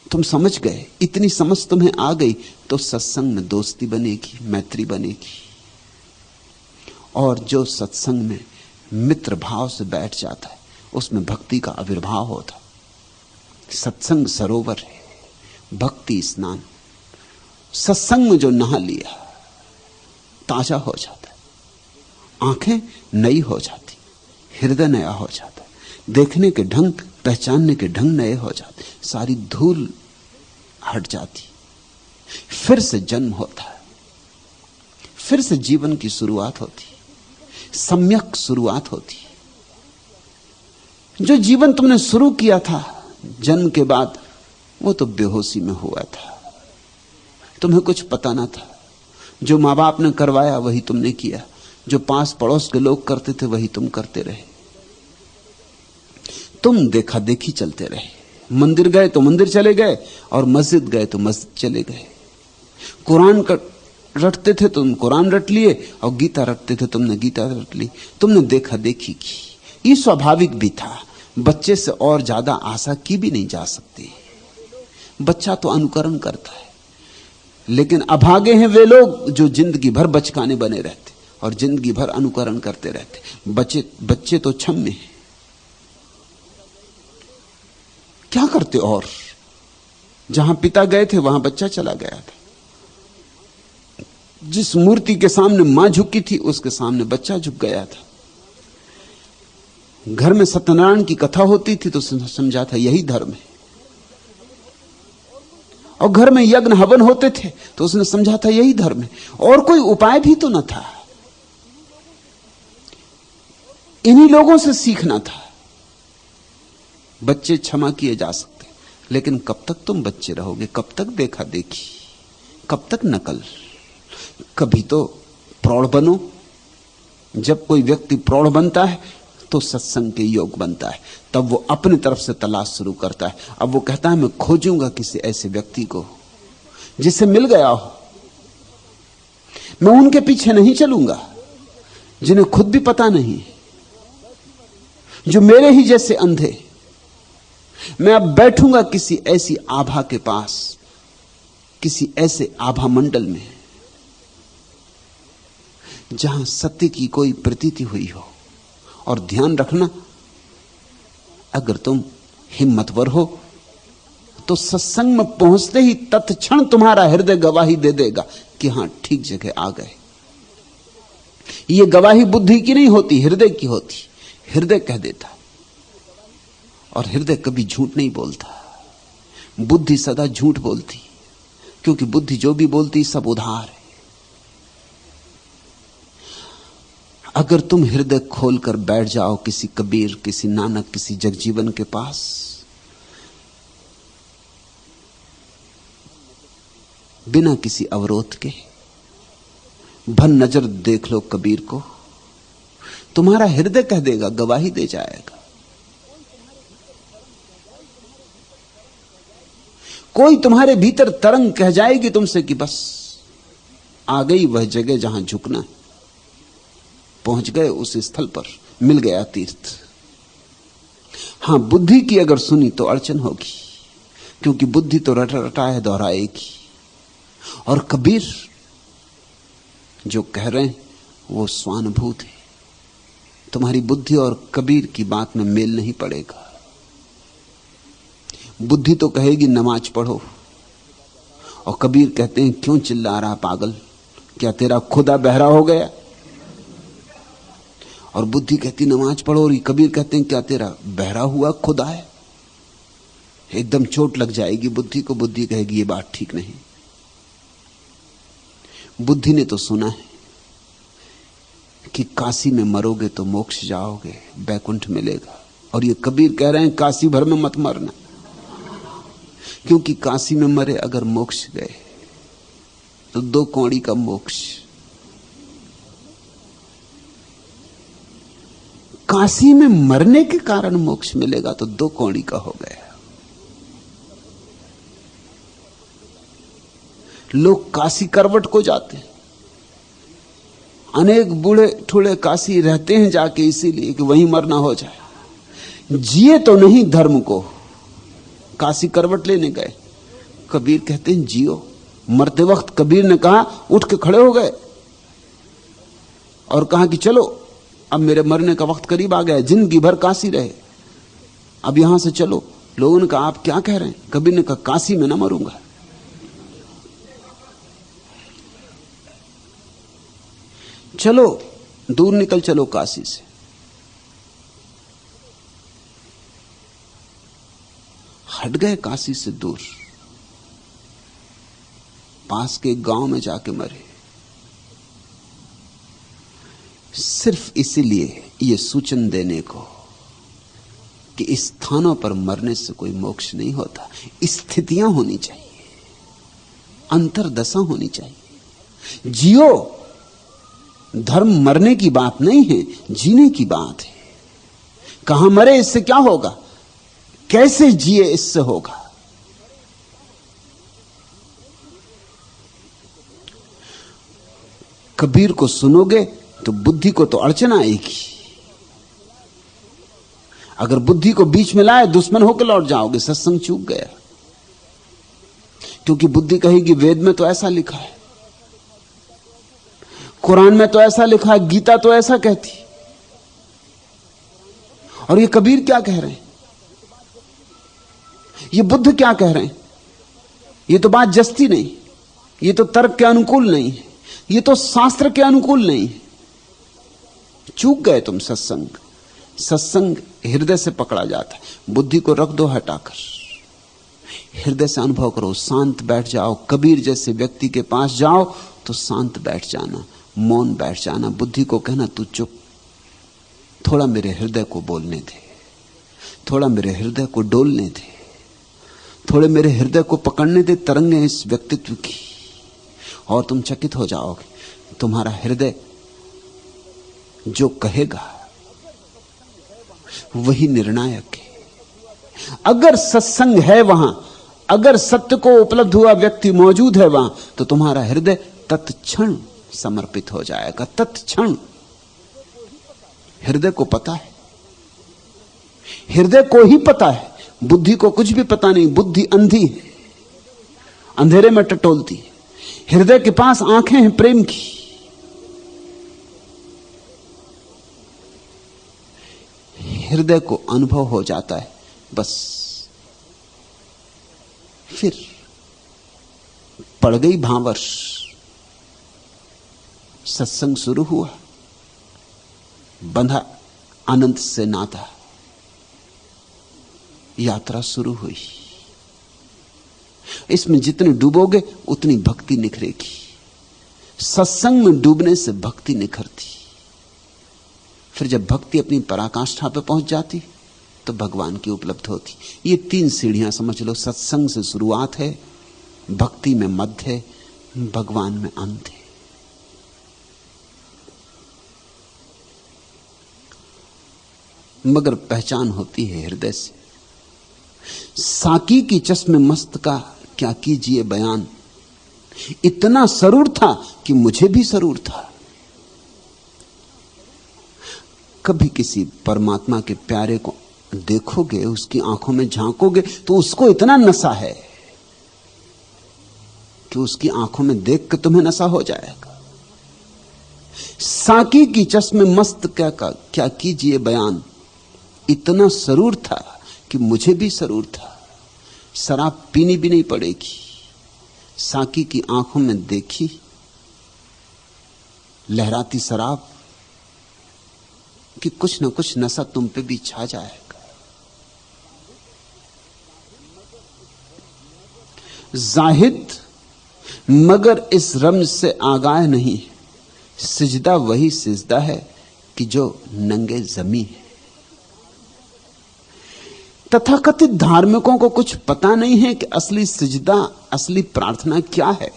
तुम समझ गए, इतनी समझ तुम्हें आ गई तो सत्संग में दोस्ती बनेगी, मैत्री बनेगी। और जो सत्संग में मित्र भाव से बैठ जाता है उसमें भक्ति का आविर्भाव होता है। सत्संग सरोवर है, भक्ति स्नान। सत्संग में जो नहा लिया ताजा हो जाता है, आंखें नई हो जाती, हृदय नया हो जाता है, देखने के ढंग, पहचानने के ढंग नए हो जाते, सारी धूल हट जाती, फिर से जन्म होता है, फिर से जीवन की शुरुआत होती, सम्यक शुरुआत होती। जो जीवन तुमने शुरू किया था जन्म के बाद वो तो बेहोशी में हुआ था, तुम्हें कुछ पता ना था। जो माँ बाप ने करवाया वही तुमने किया, जो पास पड़ोस के लोग करते थे वही तुम करते रहे। तुम देखा देखी चलते रहे, मंदिर गए तो मंदिर चले गए और मस्जिद गए तो मस्जिद चले गए। कुरान का रटते थे तुम कुरान रट लिए और गीता रटते थे तुमने गीता रट ली। तुमने देखा देखी की, ये स्वाभाविक भी था। बच्चे से और ज्यादा आशा की भी नहीं जा सकती। बच्चा तो अनुकरण करता है, लेकिन अभागे हैं वे लोग जो जिंदगी भर बचकाने बने रहते और जिंदगी भर अनुकरण करते रहते। बच्चे तो क्षम्य हैं, क्या करते। और जहां पिता गए थे वहां बच्चा चला गया था। जिस मूर्ति के सामने मां झुकी थी उसके सामने बच्चा झुक गया था। घर में सत्यनारायण की कथा होती थी तो समझा था यही धर्म है, और घर में यज्ञ हवन होते थे तो उसने समझा था यही धर्म है। और कोई उपाय भी तो न था, इन्हीं लोगों से सीखना था। बच्चे क्षमा किए जा सकते, लेकिन कब तक तुम बच्चे रहोगे? कब तक देखा देखी, कब तक नकल? कभी तो प्रौढ़ बनो। जब कोई व्यक्ति प्रौढ़ बनता है तो सत्संग के योग बनता है, तब वो अपनी तरफ से तलाश शुरू करता है। अब वो कहता है मैं खोजूंगा किसी ऐसे व्यक्ति को जिससे मिल गया हो। मैं उनके पीछे नहीं चलूंगा जिन्हें खुद भी पता नहीं, जो मेरे ही जैसे अंधे। मैं अब बैठूंगा किसी ऐसी आभा के पास, किसी ऐसे आभा मंडल में जहां सत्य की कोई प्रतीति हुई हो। और ध्यान रखना, अगर तुम हिम्मतवर हो तो सत्संग में पहुंचते ही तत्क्षण तुम्हारा हृदय गवाही दे देगा कि हां ठीक जगह आ गए। यह गवाही बुद्धि की नहीं होती, हृदय की होती। हृदय कह देता, और हृदय कभी झूठ नहीं बोलता। बुद्धि सदा झूठ बोलती, क्योंकि बुद्धि जो भी बोलती सब उधार है। अगर तुम हृदय खोलकर बैठ जाओ किसी कबीर, किसी नानक, किसी जगजीवन के पास, बिना किसी अवरोध के भन नजर देख लो कबीर को, तुम्हारा हृदय कह देगा, गवाही दे जाएगा। कोई तुम्हारे भीतर तरंग कह जाएगी तुमसे कि बस आ गई वह जगह जहां झुकना है, पहुंच गए उस स्थल पर, मिल गया तीर्थ। हां, बुद्धि की अगर सुनी तो अड़चन होगी, क्योंकि बुद्धि तो रटा है दोहराएगी। और कबीर जो कह रहे हैं वो स्वानुभूत है। तुम्हारी बुद्धि और कबीर की बात में मेल नहीं पड़ेगा। बुद्धि तो कहेगी नमाज पढ़ो, और कबीर कहते हैं क्यों चिल्ला रहा पागल, क्या तेरा खुदा बहरा हो गया? और बुद्धि कहती नमाज पढ़ो, और कबीर कहते हैं क्या तेरा बहरा हुआ खुदा है? एकदम चोट लग जाएगी बुद्धि को। बुद्धि कहेगी ये बात ठीक नहीं। बुद्धि ने तो सुना है कि काशी में मरोगे तो मोक्ष जाओगे, बैकुंठ मिलेगा, और ये कबीर कह रहे हैं काशी भर में मत मरना, क्योंकि काशी में मरे अगर मोक्ष गए तो 2 कौड़ी का मोक्ष। काशी में मरने के कारण मोक्ष मिलेगा तो 2 कौड़ी का हो गया। लोग काशी करवट को जाते हैं, अनेक बूढ़े ठूढ़े काशी रहते हैं जाके इसीलिए कि वहीं मरना हो जाए। जिए तो नहीं धर्म को, काशी करवट लेने गए। कबीर कहते हैं जियो। मरते वक्त कबीर ने कहा, उठ के खड़े हो गए और कहा कि चलो अब मेरे मरने का वक्त करीब आ गया, जिंदगी भर काशी रहे, अब यहां से चलो। लोगों ने कहा आप क्या कह रहे हैं? कबीर ने कहा काशी में ना मरूंगा। चलो दूर निकल चलो काशी से। हट गए काशी से दूर, पास के गांव में जाके मरे। सिर्फ इसीलिए ये सूचन देने को कि स्थानों पर मरने से कोई मोक्ष नहीं होता। स्थितियां होनी चाहिए, अंतरदशा होनी चाहिए। जियो, धर्म मरने की बात नहीं है, जीने की बात है। कहां मरे इससे क्या होगा, कैसे जिए इससे होगा। कबीर को सुनोगे तो बुद्धि को तो अड़चन आएगी। अगर बुद्धि को बीच में लाए दुश्मन होकर लौट जाओगे, सत्संग चूक गया। क्योंकि बुद्धि कहेगी वेद में तो ऐसा लिखा है, कुरान में तो ऐसा लिखा है, गीता तो ऐसा कहती। और ये कबीर क्या कह रहे हैं, ये बुद्ध क्या कह रहे हैं, ये तो बात जस्ती नहीं, ये तो तर्क के अनुकूल नहीं है, ये तो शास्त्र के अनुकूल नहीं है। चूक गए तुम सत्संग। सत्संग हृदय से पकड़ा जाता है। बुद्धि को रख दो हटाकर, हृदय से अनुभव करो, शांत बैठ जाओ। कबीर जैसे व्यक्ति के पास जाओ तो शांत बैठ जाना, मौन बैठ जाना। बुद्धि को कहना तू चुप, थोड़ा मेरे हृदय को बोलने दे, थोड़ा मेरे हृदय को डोलने दे, थोड़े मेरे हृदय को पकड़ने दे तरंगे इस व्यक्तित्व की। और तुम चकित हो जाओगे, तुम्हारा हृदय जो कहेगा वही निर्णायक है। अगर सत्संग है वहां, अगर सत्य को उपलब्ध हुआ व्यक्ति मौजूद है वहां, तो तुम्हारा हृदय तत्क्षण समर्पित हो जाएगा। तत्क्षण हृदय को पता है, हृदय को ही पता है, बुद्धि को कुछ भी पता नहीं। बुद्धि अंधी है, अंधेरे में टटोलती है। हृदय के पास आंखें हैं प्रेम की। हृदय को अनुभव हो जाता है बस, फिर पड़ गई भांवर। सत्संग शुरू हुआ, बंधा अनंत से नाता, यात्रा शुरू हुई। इसमें जितने डूबोगे उतनी भक्ति निखरेगी। सत्संग में डूबने से भक्ति निखरती। फिर जब भक्ति अपनी पराकाष्ठा पे पहुंच जाती तो भगवान की उपलब्ध होती। ये 3 सीढ़ियां समझ लो। सत्संग से शुरुआत है, भक्ति में मध्य है, भगवान में अंत है। मगर पहचान होती है हृदय से। साकी की चश्मे मस्त का क्या कीजिए बयान, इतना सरूर था कि मुझे भी सरूर था। कभी किसी परमात्मा के प्यारे को देखोगे, उसकी आंखों में झांकोगे तो उसको इतना नशा है कि उसकी आंखों में देख के तुम्हें नशा हो जाएगा। साकी की चश्मे मस्त क्या कीजिए बयान, इतना सरूर था कि मुझे भी सरूर था। शराब पीनी भी नहीं पड़ेगी। साकी की आंखों में देखी लहराती शराब कि कुछ ना कुछ नशा तुम पे भी छा जाएगा। जाहिद मगर इस रम्ज से आगाह नहीं, सिजदा वही सिजदा है कि जो नंगे जमी है। तथाकथित धार्मिकों को कुछ पता नहीं है कि असली सिजदा, असली प्रार्थना क्या है।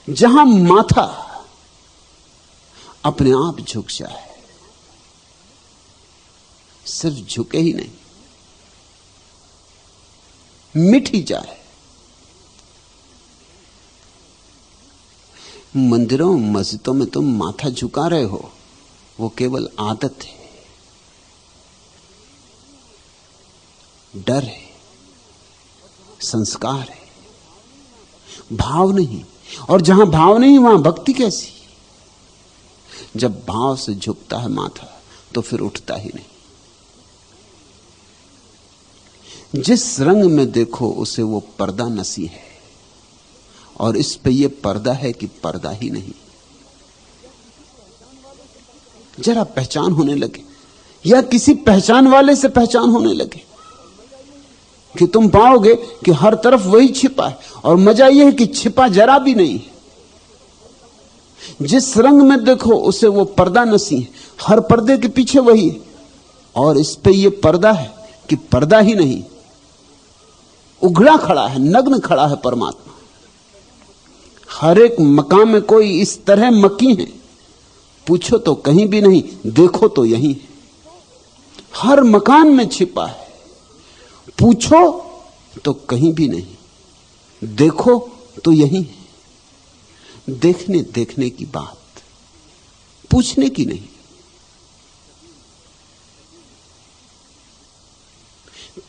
जहां माथा अपने आप झुक जाए, सिर्फ झुके ही नहीं, मिट ही जाए। मंदिरों मस्जिदों में तुम माथा झुका रहे हो, वो केवल आदत है, डर है, संस्कार है, भाव नहीं। और जहां भाव नहीं वहां भक्ति कैसी? जब भाव से झुकता है माथा तो फिर उठता ही नहीं। जिस रंग में देखो उसे वो पर्दा नसी है, और इस पे ये पर्दा है कि पर्दा ही नहीं। जरा पहचान होने लगे, या किसी पहचान वाले से पहचान होने लगे, कि तुम पाओगे कि हर तरफ वही छिपा है। और मजा यह है कि छिपा जरा भी नहीं है। जिस रंग में देखो उसे वो पर्दा नसी है, हर पर्दे के पीछे वही है। और इस पे ये पर्दा है कि पर्दा ही नहीं, उघड़ा खड़ा है, नग्न खड़ा है परमात्मा। हर एक मकान में कोई इस तरह मकी है, पूछो तो कहीं भी नहीं, देखो तो यहीं है। हर मकान में छिपा है, पूछो तो कहीं भी नहीं, देखो तो यहीं है। देखने देखने की बात, पूछने की नहीं।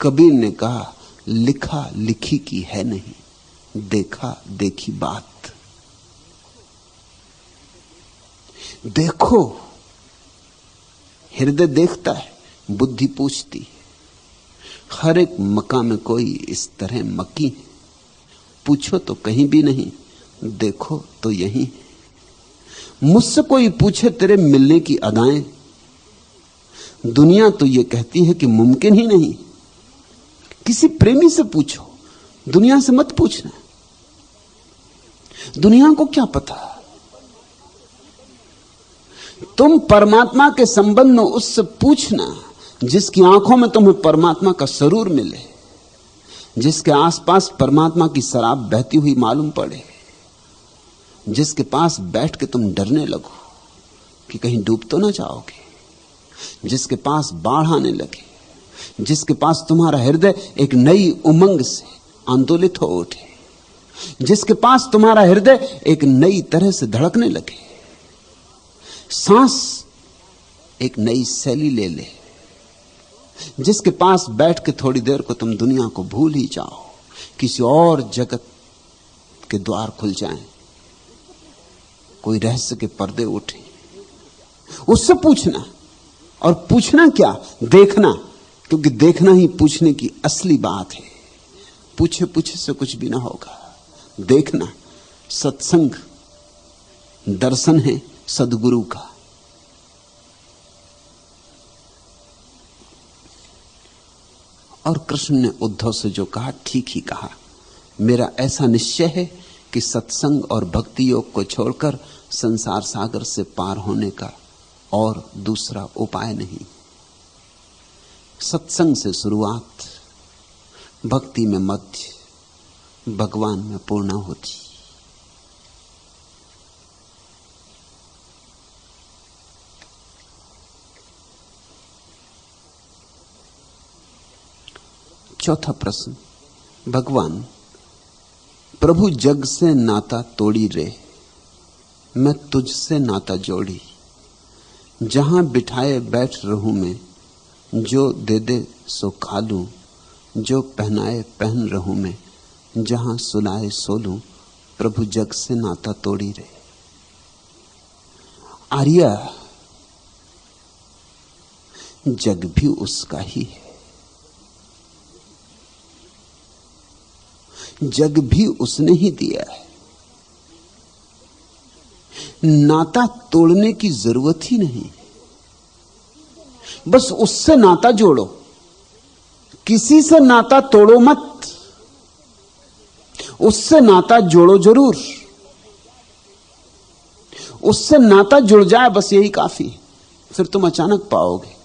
कबीर ने कहा, लिखा लिखी की है नहीं, देखा देखी बात। देखो, हृदय देखता है, बुद्धि पूछती है। हर एक मकान में कोई इस तरह मकी है, पूछो तो कहीं भी नहीं, देखो तो यहीं। मुझसे कोई पूछे तेरे मिलने की अदाएं, दुनिया तो ये कहती है कि मुमकिन ही नहीं। किसी प्रेमी से पूछो, दुनिया से मत पूछना। दुनिया को क्या पता? तुम परमात्मा के संबंध में उससे पूछना जिसकी आंखों में तुम्हें परमात्मा का सरूर मिले, जिसके आसपास परमात्मा की शराब बहती हुई मालूम पड़े, जिसके पास बैठ के तुम डरने लगो कि कहीं डूब तो ना जाओगे, जिसके पास बाढ़ आने लगे, जिसके पास तुम्हारा हृदय एक नई उमंग से आंदोलित हो उठे, जिसके पास तुम्हारा हृदय एक नई तरह से धड़कने लगे, सांस एक नई शैली ले ले, जिसके पास बैठ के थोड़ी देर को तुम दुनिया को भूल ही जाओ, किसी और जगत के द्वार खुल जाएं, कोई रहस्य के पर्दे उठे, उससे पूछना। और पूछना क्या? देखना, क्योंकि देखना ही पूछने की असली बात है। पूछे पूछे से कुछ भी ना होगा। देखना सत्संग दर्शन है सदगुरु का। और कृष्ण ने उद्धव से जो कहा ठीक ही कहा। मेरा ऐसा निश्चय है कि सत्संग और भक्ति योग को छोड़कर संसार सागर से पार होने का और दूसरा उपाय नहीं। सत्संग से शुरुआत, भक्ति में मध्य, भगवान में पूर्णाहुति। चौथा प्रश्न, भगवान प्रभु जग से नाता तोड़ी रे, मैं तुझसे नाता जोड़ी। जहां बिठाए बैठ रहूं मैं, जो दे दे सो खा लूं, जो पहनाए पहन रहूं मैं, जहां सुलाए सो लूं, प्रभु जग से नाता तोड़ी रे। आर्या, जग भी उसका ही है, जग भी उसने ही दिया है। नाता तोड़ने की जरूरत ही नहीं, बस उससे नाता जोड़ो। किसी से नाता तोड़ो मत, उससे नाता जोड़ो जरूर। उससे नाता जुड़ जाए बस यही काफी। फिर तुम अचानक पाओगे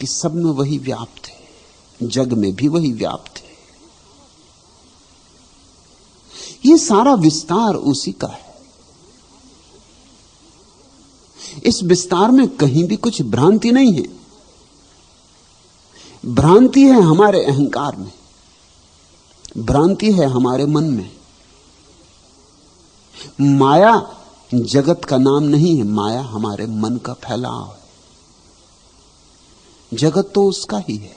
कि सब में वही व्याप्त है, जग में भी वही व्याप्त है। ये सारा विस्तार उसी का है। इस विस्तार में कहीं भी कुछ भ्रांति नहीं है। भ्रांति है हमारे अहंकार में, भ्रांति है हमारे मन में। माया जगत का नाम नहीं है, माया हमारे मन का फैलाव है। जगत तो उसका ही है,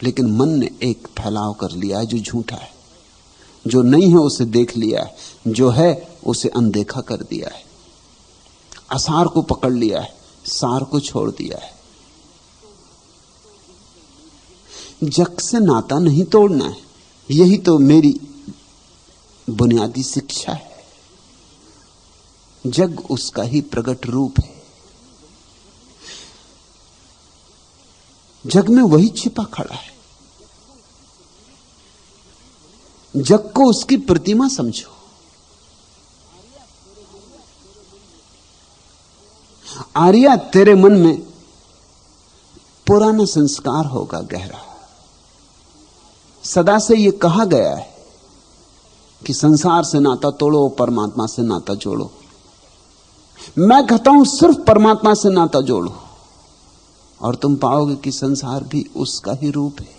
लेकिन मन ने एक फैलाव कर लिया है जो झूठा है। जो नहीं है उसे देख लिया है, जो है उसे अनदेखा कर दिया है। आसार को पकड़ लिया है, सार को छोड़ दिया है। जग से नाता नहीं तोड़ना है, यही तो मेरी बुनियादी शिक्षा है। जग उसका ही प्रकट रूप है। जग में वही छिपा खड़ा है। जग को उसकी प्रतिमा समझो। आर्या, तेरे मन में पुराना संस्कार होगा गहरा। सदा से यह कहा गया है कि संसार से नाता तोड़ो, परमात्मा से नाता जोड़ो। मैं कहता हूं सिर्फ परमात्मा से नाता जोड़ो और तुम पाओगे कि संसार भी उसका ही रूप है।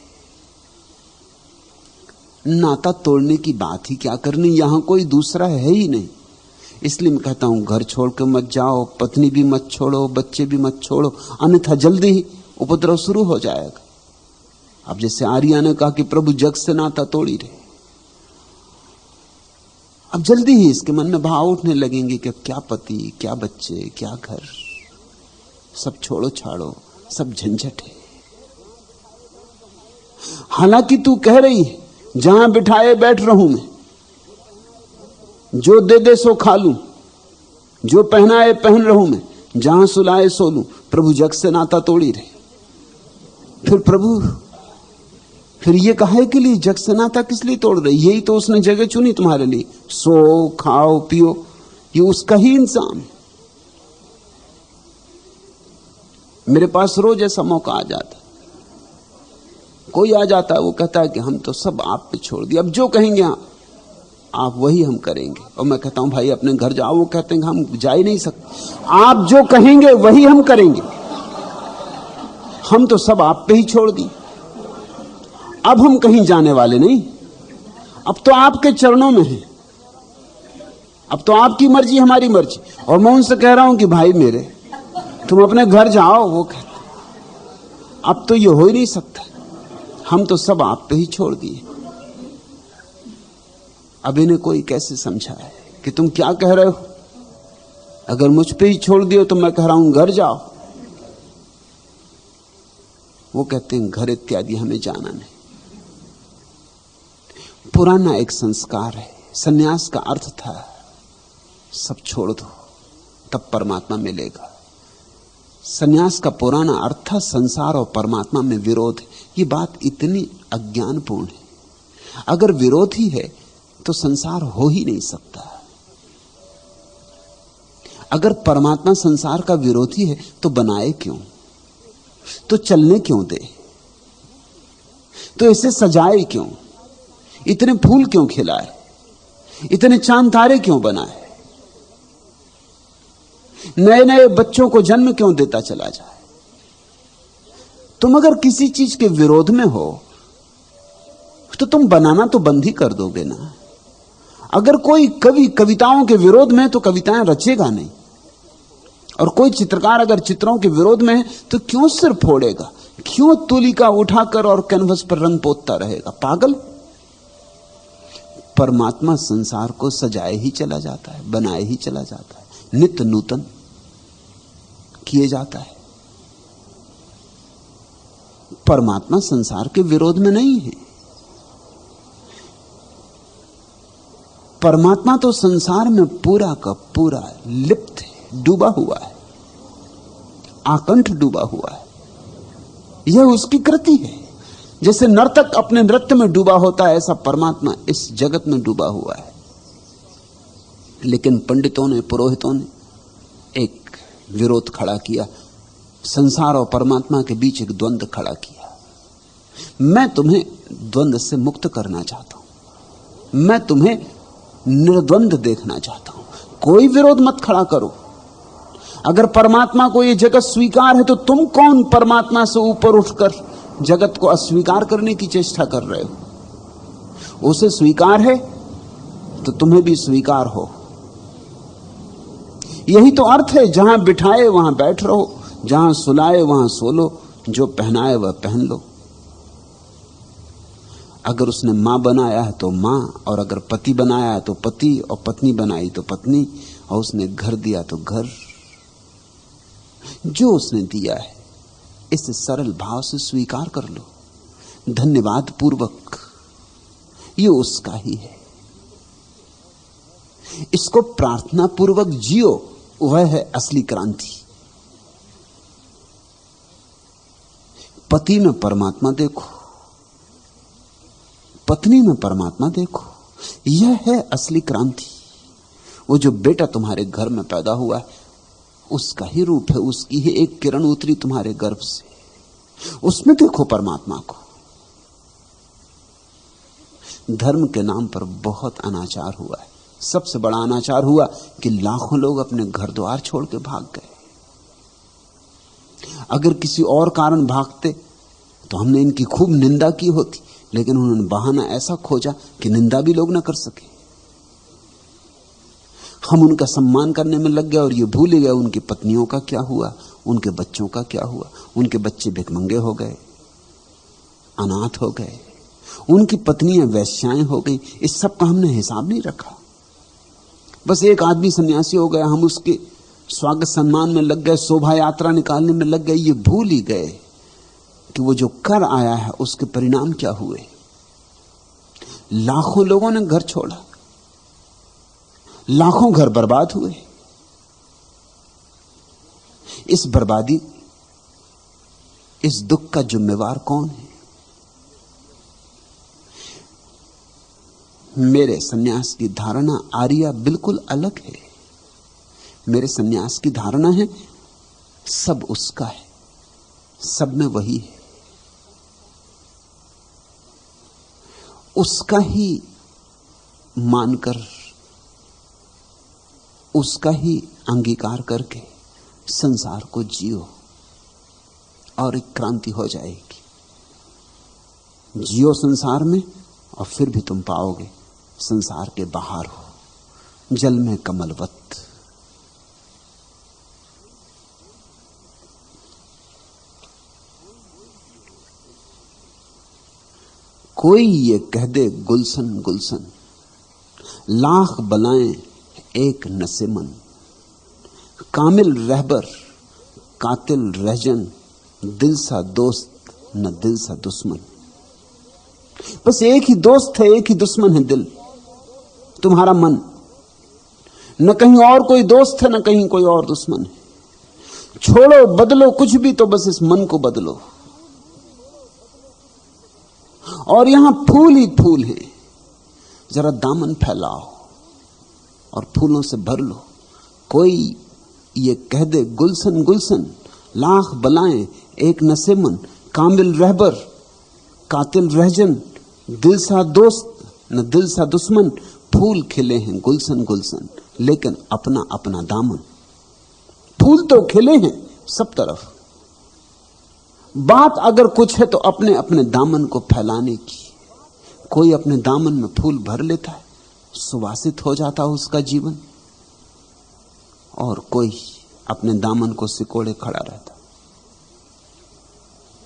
नाता तोड़ने की बात ही क्या करनी, यहां कोई दूसरा है ही नहीं। इसलिए मैं कहता हूं घर छोड़ के मत जाओ, पत्नी भी मत छोड़ो, बच्चे भी मत छोड़ो, अन्यथा जल्दी ही उपद्रव शुरू हो जाएगा। अब जैसे आर्या ने कहा कि प्रभु जग से नाता तोड़ी रहे, अब जल्दी ही इसके मन में भाव उठने लगेंगे कि क्या पति, क्या बच्चे, क्या घर, सब छोड़ो छाड़ो, सब झंझट है। हालांकि तू कह रही है जहां बिठाए बैठ रहूं मैं, जो दे दे सो खा लूं, जो पहनाए पहन रहूं मैं, जहां सुलाए सो लूं। प्रभु जग से नाता तोड़ी रहे। फिर प्रभु फिर ये कहे के लिए जग से नाता किस लिए तोड़ रहे? यही तो उसने जगह चुनी तुम्हारे लिए। सो खाओ पियो, ये उसका ही इंसान है। मेरे पास रोज ऐसा मौका आ जाता, कोई आ जाता है, वो कहता है कि हम तो सब आप पे छोड़ दिए, अब जो कहेंगे आप वही हम करेंगे। और मैं कहता हूं भाई अपने घर जाओ। वो कहते हैं हम जा ही नहीं सकते, आप जो कहेंगे वही हम करेंगे, हम तो सब आप पे ही छोड़ दिए। अब हम कहीं जाने वाले नहीं, अब तो आपके चरणों में है, अब तो आपकी मर्जी हमारी मर्जी। और मैं उनसे कह रहा हूं कि भाई मेरे तुम अपने घर जाओ। वो कहते अब तो ये हो ही नहीं सकता, हम तो सब आप पे ही छोड़ दिए। अब इन्हें कोई कैसे समझाए कि तुम क्या कह रहे हो? अगर मुझ पे ही छोड़ दियो तो मैं कह रहा हूं घर जाओ। वो कहते हैं घर इत्यादि हमें जाना नहीं। पुराना एक संस्कार है। सन्यास का अर्थ था सब छोड़ दो तब परमात्मा मिलेगा। सन्यास का पुराना अर्थ था संसार और परमात्मा में विरोध है। ये बात इतनी अज्ञानपूर्ण है। अगर विरोध ही है तो संसार हो ही नहीं सकता। अगर परमात्मा संसार का विरोधी है तो बनाए क्यों, तो चलने क्यों दे, तो इसे सजाए क्यों, इतने फूल क्यों खिलाए, इतने चांद तारे क्यों बनाए, नए नए बच्चों को जन्म क्यों देता चला जाए। तुम अगर किसी चीज के विरोध में हो तो तुम बनाना तो बंद ही कर दोगे ना। अगर कोई कवि कविताओं के विरोध में है तो कविताएं रचेगा नहीं, और कोई चित्रकार अगर चित्रों के विरोध में है तो क्यों सिर फोड़ेगा, क्यों तुलिका उठाकर और कैनवस पर रंग पोतता रहेगा? पागल। परमात्मा संसार को सजाए ही चला जाता है, बनाए ही चला जाता है, नित्य नूतन किए जाता है। परमात्मा संसार के विरोध में नहीं है। परमात्मा तो संसार में पूरा का पूरा लिप्त है, डूबा हुआ है, आकंठ डूबा हुआ है। यह उसकी कृति है। जैसे नर्तक अपने नृत्य में डूबा होता है, ऐसा परमात्मा इस जगत में डूबा हुआ है। लेकिन पंडितों ने, पुरोहितों ने एक विरोध खड़ा किया, संसार और परमात्मा के बीच एक द्वंद्व खड़ा किया। मैं तुम्हें द्वंद्व से मुक्त करना चाहता हूं। मैं तुम्हें निर्द्वंद देखना चाहता हूं। कोई विरोध मत खड़ा करो। अगर परमात्मा को यह जगत स्वीकार है तो तुम कौन परमात्मा से ऊपर उठकर जगत को अस्वीकार करने की चेष्टा कर रहे हो? उसे स्वीकार है तो तुम्हें भी स्वीकार हो। यही तो अर्थ है, जहां बिठाए वहां बैठ रहो, जहां सुलाए वहां सो लो, जो पहनाए वह पहन लो। अगर उसने मां बनाया है तो मां, और अगर पति बनाया है तो पति, और पत्नी बनाई तो पत्नी, और उसने घर दिया तो घर। जो उसने दिया है इसे सरल भाव से स्वीकार कर लो, धन्यवाद पूर्वक। ये उसका ही है, इसको प्रार्थना पूर्वक जियो, वह है असली क्रांति। पति में परमात्मा देखो, पत्नी में परमात्मा देखो, यह है असली क्रांति। वो जो बेटा तुम्हारे घर में पैदा हुआ है उसका ही रूप है, उसकी ही एक किरण उतरी तुम्हारे गर्भ से, उसमें देखो परमात्मा को। धर्म के नाम पर बहुत अनाचार हुआ है। सबसे बड़ा अनाचार हुआ कि लाखों लोग अपने घर द्वार छोड़ के भाग गए। अगर किसी और कारण भागते तो हमने इनकी खूब निंदा की होती, लेकिन उन्होंने बहाना ऐसा खोजा कि निंदा भी लोग ना कर सके। हम उनका सम्मान करने में लग गए और ये भूल गए उनकी पत्नियों का क्या हुआ, उनके बच्चों का क्या हुआ। उनके बच्चे भिखमंगे हो गए, अनाथ हो गए, उनकी पत्नियां वैश्याएं हो गई। इस सब का हमने हिसाब नहीं रखा। बस एक आदमी सन्यासी हो गया, हम उसके स्वागत सम्मान में लग गए, शोभा यात्रा निकालने में लग गए। ये भूल ही गए कि वो जो कर आया है उसके परिणाम क्या हुए। लाखों लोगों ने घर छोड़ा, लाखों घर बर्बाद हुए। इस बर्बादी, इस दुख का जिम्मेवार कौन है? मेरे सन्यास की धारणा आर्या बिल्कुल अलग है। मेरे सन्यास की धारणा है सब उसका है, सब में वही है, उसका ही मानकर, उसका ही अंगीकार करके संसार को जियो और एक क्रांति हो जाएगी। जियो संसार में और फिर भी तुम पाओगे संसार के बाहर हो, जल में कमलवत। कोई ये कह दे गुलशन गुलशन, लाख बलाएं एक नसेमन, कामिल रहबर कातिल रहजन, दिल सा दोस्त न दिल सा दुश्मन। बस एक ही दोस्त है, एक ही दुश्मन है दिल, तुम्हारा मन। न कहीं और कोई दोस्त है, न कहीं कोई और दुश्मन है। छोड़ो, बदलो कुछ भी, तो बस इस मन को बदलो। और यहां फूल ही फूल है, जरा दामन फैलाओ और फूलों से भर लो। कोई ये कह दे गुलशन गुलशन, लाख बलाएं एक नसेमन, कामिल रहबर कातिल रहजन, दिल सा दोस्त न दिल सा दुश्मन। फूल खिले हैं गुलशन गुलशन, लेकिन अपना अपना दामन। फूल तो खिले हैं सब तरफ, बात अगर कुछ है तो अपने अपने दामन को फैलाने की। कोई अपने दामन में फूल भर लेता है, सुवासित हो जाता है उसका जीवन, और कोई अपने दामन को सिकोड़े खड़ा रहता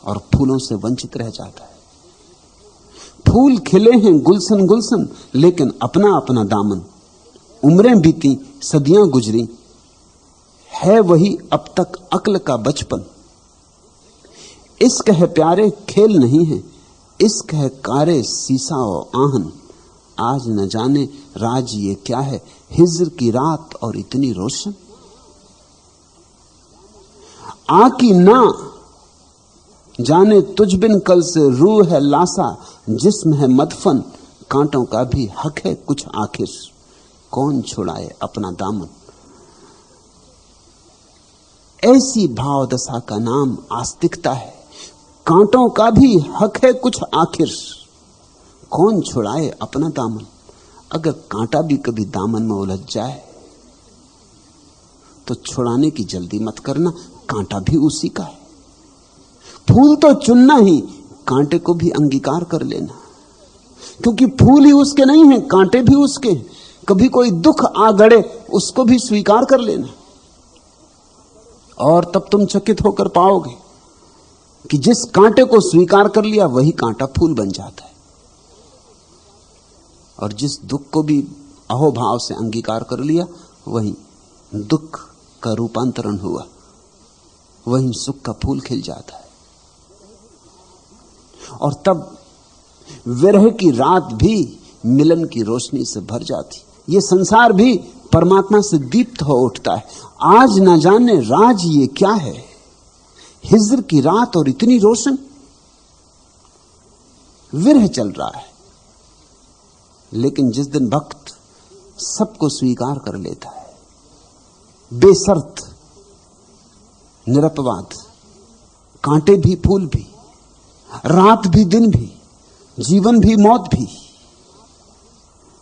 और फूलों से वंचित रह जाता है। फूल खिले हैं गुलशन गुलशन, लेकिन अपना अपना दामन। उम्रें बीती, सदियां गुजरी, है वही अब तक अक्ल का बचपन। इश्क है प्यारे खेल नहीं है, इश्क है कारे सीसा और आहन। आज न जाने राज ये क्या है, हिज्र की रात और इतनी रोशन। आकी ना जाने तुझ बिन कल से रूह है लासा, जिस्म है मदफन, कांटों का भी हक है कुछ आखिर। कौन छुड़ाए अपना दामन। ऐसी भाव दशा का नाम आस्तिकता है। कांटों का भी हक है कुछ आखिर, कौन छुड़ाए अपना दामन। अगर कांटा भी कभी दामन में उलझ जाए तो छुड़ाने की जल्दी मत करना, कांटा भी उसी का है। फूल तो चुनना ही, कांटे को भी अंगीकार कर लेना, क्योंकि फूल ही उसके नहीं है, कांटे भी उसके हैं। कभी कोई दुख आ गड़े उसको भी स्वीकार कर लेना, और तब तुम चकित होकर पाओगे कि जिस कांटे को स्वीकार कर लिया वही कांटा फूल बन जाता है, और जिस दुख को भी अहोभाव से अंगीकार कर लिया वही दुख का रूपांतरण हुआ, वही सुख का फूल खिल जाता है। और तब विरह की रात भी मिलन की रोशनी से भर जाती, ये संसार भी परमात्मा से दीप्त हो उठता है। आज न जाने राज ये क्या है, हिज्र की रात और इतनी रोशन, विरह चल रहा है। लेकिन जिस दिन भक्त सबको स्वीकार कर लेता है, बेशर्त, निरपवाद, कांटे भी फूल भी, रात भी दिन भी, जीवन भी मौत भी,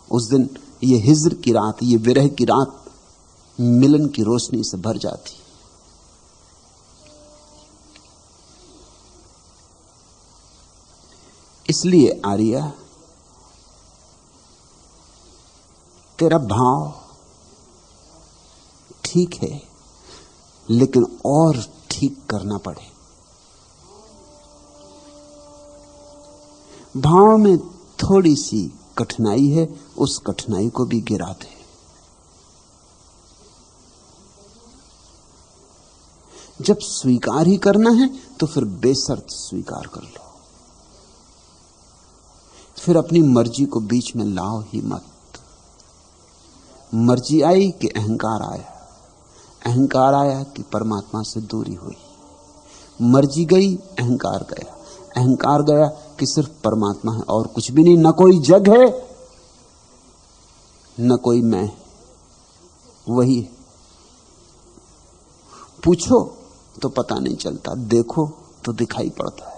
उस दिन ये हिज्र की रात, ये विरह की रात मिलन की रोशनी से भर जाती। इसलिए आर्या, तेरा भाव ठीक है, लेकिन और ठीक करना पड़े। भाव में थोड़ी सी कठिनाई है, उस कठिनाई को भी गिरा दे। जब स्वीकार ही करना है तो फिर बेशर्त स्वीकार कर लो, फिर अपनी मर्जी को बीच में लाओ ही मत। मर्जी आई कि अहंकार आया, अहंकार आया कि परमात्मा से दूरी हुई, मर्जी गई अहंकार गया, अहंकार गया कि सिर्फ परमात्मा है और कुछ भी नहीं, न कोई जग है न कोई मैं, वही है। पूछो तो पता नहीं चलता, देखो तो दिखाई पड़ता है।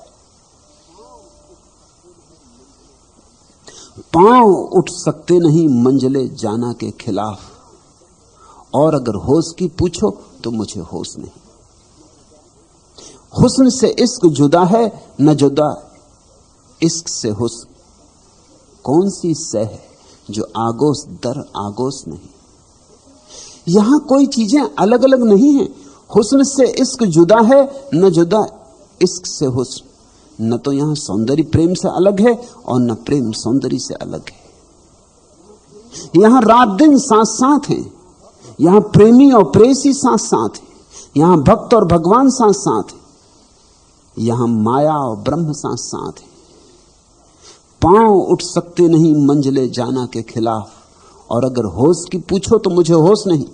पांव उठ सकते नहीं मंजिले जाना के खिलाफ, और अगर होश की पूछो तो मुझे होश नहीं। हुस्न से इश्क जुदा है, न जुदा इश्क से हुस्न। कौन सी सह है जो आगोश दर आगोश नहीं। यहां कोई चीजें अलग अलग नहीं है। हुस्न से इश्क जुदा है, न जुदा इश्क से हुस्न। न तो यहां सौंदर्य प्रेम से अलग है और न प्रेम सौंदर्य से अलग है। यहां रात दिन साथ साथ हैं, यहां प्रेमी और प्रेयसी साथ साथ हैं, यहां भक्त और भगवान साथ साथ हैं, यहां माया और ब्रह्म साथ साथ है। पांव उठ सकते नहीं मंजिले जाना के खिलाफ, और अगर होश की पूछो तो मुझे होश नहीं।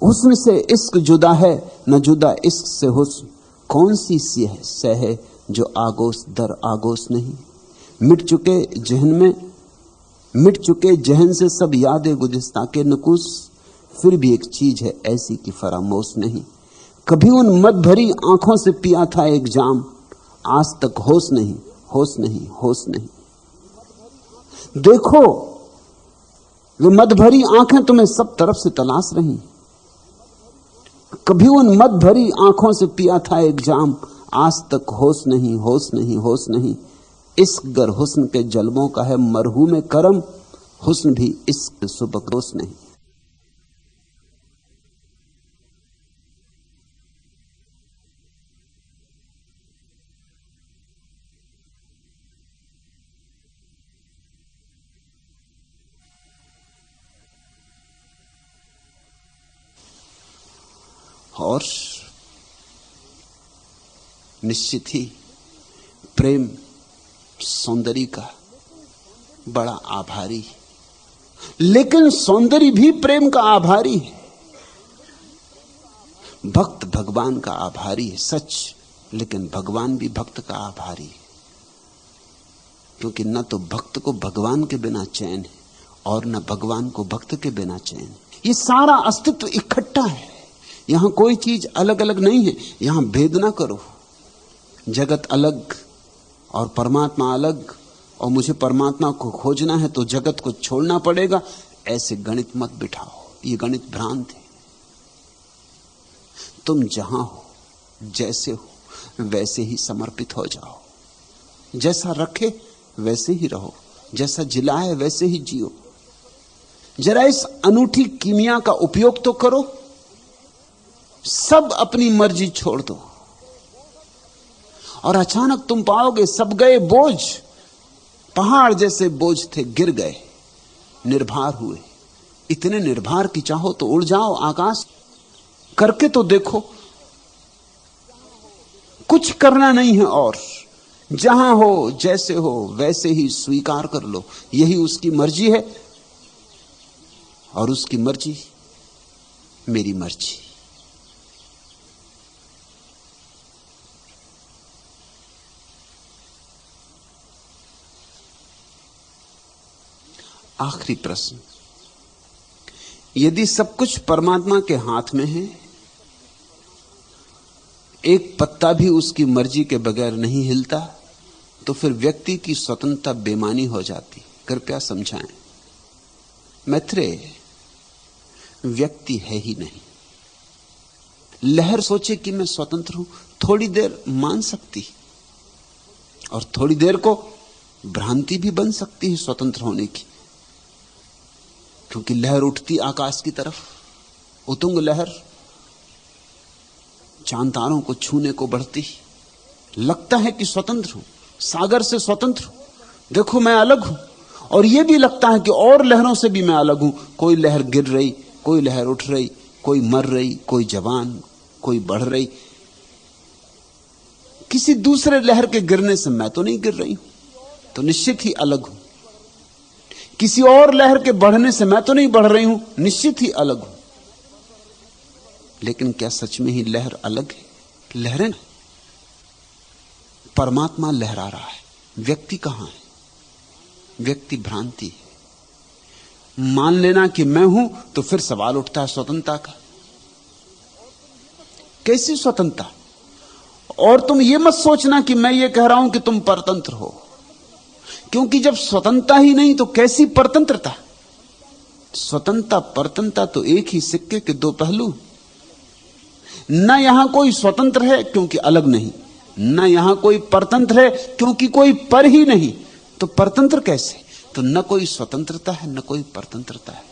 हुस्न से इश्क जुदा है, न जुदा इश्क से हुस्न। कौन सी सह है जो आगोश दर आगोश नहीं। मिट चुके जहन से सब यादें गुज़िश्ता के नकुस, फिर भी एक चीज है ऐसी कि फरामोश नहीं। कभी उन मद भरी आंखों से पिया था एक जाम, आज तक होश नहीं, होश नहीं, होश नहीं। देखो वे मद भरी आंखें तुम्हें सब तरफ से तलाश रही। कभी उन मद भरी आंखों से पिया था एक जाम, आज तक होश नहीं, होश नहीं, होश नहीं। इश्क गर हुस्न के जलवों का है मरहूम करम, हुस्न भी इश्क सुबकदोश नहीं। और निश्चित ही प्रेम सौंदर्य का बड़ा आभारी है, लेकिन सौंदर्य भी प्रेम का आभारी है। भक्त भगवान का आभारी है सच, लेकिन भगवान भी भक्त का आभारी है, क्योंकि न तो भक्त को भगवान के बिना चैन है और न भगवान को भक्त के बिना चैन है। ये सारा अस्तित्व इकट्ठा है, यहां कोई चीज अलग अलग नहीं है। यहां भेद ना करो, जगत अलग और परमात्मा अलग, और मुझे परमात्मा को खोजना है तो जगत को छोड़ना पड़ेगा, ऐसे गणित मत बिठाओ। ये गणित भ्रांत है। तुम जहां हो, जैसे हो, वैसे ही समर्पित हो जाओ। जैसा रखे वैसे ही रहो, जैसा जिलाए वैसे ही जियो। जरा इस अनूठी कीमिया का उपयोग तो करो। सब अपनी मर्जी छोड़ दो और अचानक तुम पाओगे सब गए बोझ, पहाड़ जैसे बोझ थे, गिर गए, निर्भर हुए। इतने निर्भर की चाहो तो उड़ जाओ आकाश। करके तो देखो। कुछ करना नहीं है और जहां हो, जैसे हो, वैसे ही स्वीकार कर लो। यही उसकी मर्जी है और उसकी मर्जी मेरी मर्जी। आखिरी प्रश्न, यदि सब कुछ परमात्मा के हाथ में है, एक पत्ता भी उसकी मर्जी के बगैर नहीं हिलता, तो फिर व्यक्ति की स्वतंत्रता बेमानी हो जाती। कृपया समझाएं। मैत्रेय, व्यक्ति है ही नहीं। लहर सोचे कि मैं स्वतंत्र हूं, थोड़ी देर मान सकती और थोड़ी देर को भ्रांति भी बन सकती है स्वतंत्र होने की, क्योंकि लहर उठती आकाश की तरफ, उतुंग लहर चांद तारों को छूने को बढ़ती, लगता है कि स्वतंत्र हूं, सागर से स्वतंत्र हूं, देखो मैं अलग हूं। और यह भी लगता है कि और लहरों से भी मैं अलग हूं। कोई लहर गिर रही, कोई लहर उठ रही, कोई मर रही, कोई जवान, कोई बढ़ रही। किसी दूसरे लहर के गिरने से मैं तो नहीं गिर रही हूं, तो निश्चित ही अलग हूं। किसी और लहर के बढ़ने से मैं तो नहीं बढ़ रही हूं, निश्चित ही अलग हूं। लेकिन क्या सच में ही लहर अलग है? लहरें, परमात्मा लहरा रहा है, व्यक्ति कहां है? व्यक्ति भ्रांति है। मान लेना कि मैं हूं तो फिर सवाल उठता है स्वतंत्रता का। कैसी स्वतंत्रता? और तुम ये मत सोचना कि मैं ये कह रहा हूं कि तुम परतंत्र हो, क्योंकि जब स्वतंत्रता ही नहीं तो कैसी परतंत्रता? स्वतंत्रता परतंत्रता तो एक ही सिक्के के दो पहलू। न यहां कोई स्वतंत्र है क्योंकि अलग नहीं, न यहां कोई परतंत्र है क्योंकि कोई पर ही नहीं। तो परतंत्र कैसे? तो न कोई स्वतंत्रता है न कोई परतंत्रता है।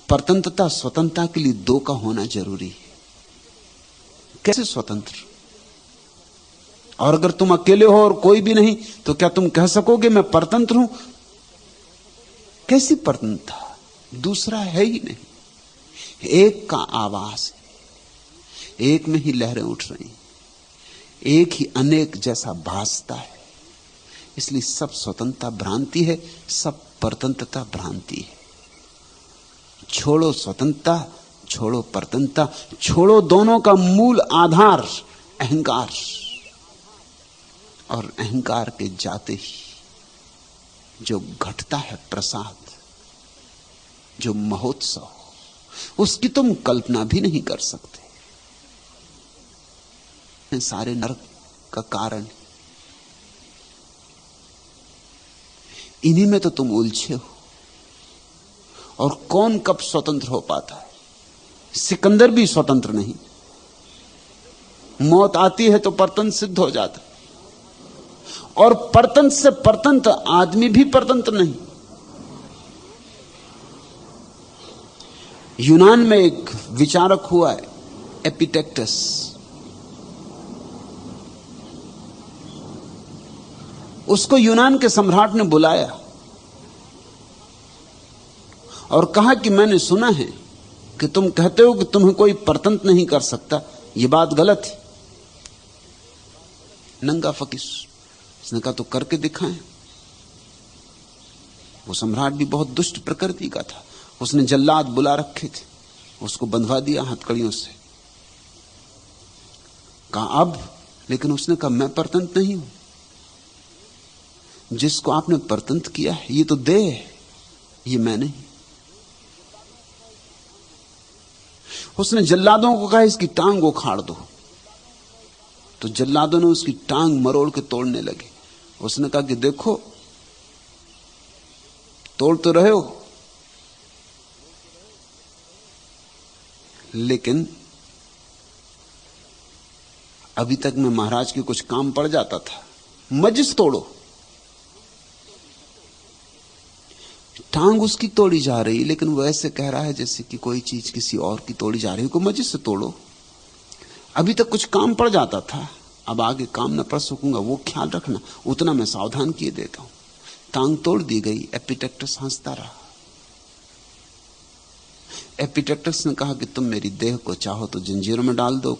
परतंत्रता स्वतंत्रता के लिए दो का होना जरूरी है। कैसे स्वतंत्र? और अगर तुम अकेले हो और कोई भी नहीं, तो क्या तुम कह सकोगे मैं परतंत्र हूं? कैसी परतंत्रता? दूसरा है ही नहीं। एक का आवाज है, एक में ही लहरें उठ रही, एक ही अनेक जैसा भासता है। इसलिए सब स्वतंत्रता भ्रांति है, सब परतंत्रता भ्रांति है। छोड़ो स्वतंत्रता, छोड़ो परतंत्रता, छोड़ो दोनों का मूल आधार अहंकार। और अहंकार के जाते ही जो घटता है प्रसाद, जो महोत्सव, उसकी तुम कल्पना भी नहीं कर सकते। सारे नरक का कारण इन्हीं में तो तुम उलझे हो। और कौन कब स्वतंत्र हो पाता है? सिकंदर भी स्वतंत्र नहीं। मौत आती है तो परतंत्र सिद्ध हो जाता, और परतंत्र से परतंत्र आदमी भी परतंत्र नहीं। यूनान में एक विचारक हुआ है एपिटेक्टस। उसको यूनान के सम्राट ने बुलाया और कहा कि मैंने सुना है कि तुम कहते हो कि तुम्हें कोई परतंत्र नहीं कर सकता, यह बात गलत है। नंगा फकीर, उसने कहा तो करके दिखाएं। वो सम्राट भी बहुत दुष्ट प्रकृति का था। उसने जल्लाद बुला रखे थे, उसको बंधवा दिया हथकड़ियों से। कहा अब, लेकिन उसने कहा मैं परतंत्र नहीं हूं। जिसको आपने परतंत्र किया है ये तो देह है, ये मैं नहीं। उसने जल्लादों को कहा इसकी टांग उखाड़ दो। तो जल्लादों ने उसकी टांग मरोड़ के तोड़ने लगे। उसने कहा कि देखो, तोड़ तो रहे हो, लेकिन अभी तक मैं महाराज के कुछ काम पड़ जाता था, मजिस तोड़ो। टांग उसकी तोड़ी जा रही, लेकिन वो ऐसे कह रहा है जैसे कि कोई चीज किसी और की तोड़ी जा रही है। को मजिस से तोड़ो, अभी तक कुछ काम पड़ जाता था, अब आगे काम न पड़ सकूंगा, वो ख्याल रखना, उतना मैं सावधान किए देता हूं। टांग तोड़ दी गई। एपिटेक्टस हंसता रहा। एपिटेक्टस ने कहा कि तुम मेरी देह को चाहो तो जंजीरों में डाल दो,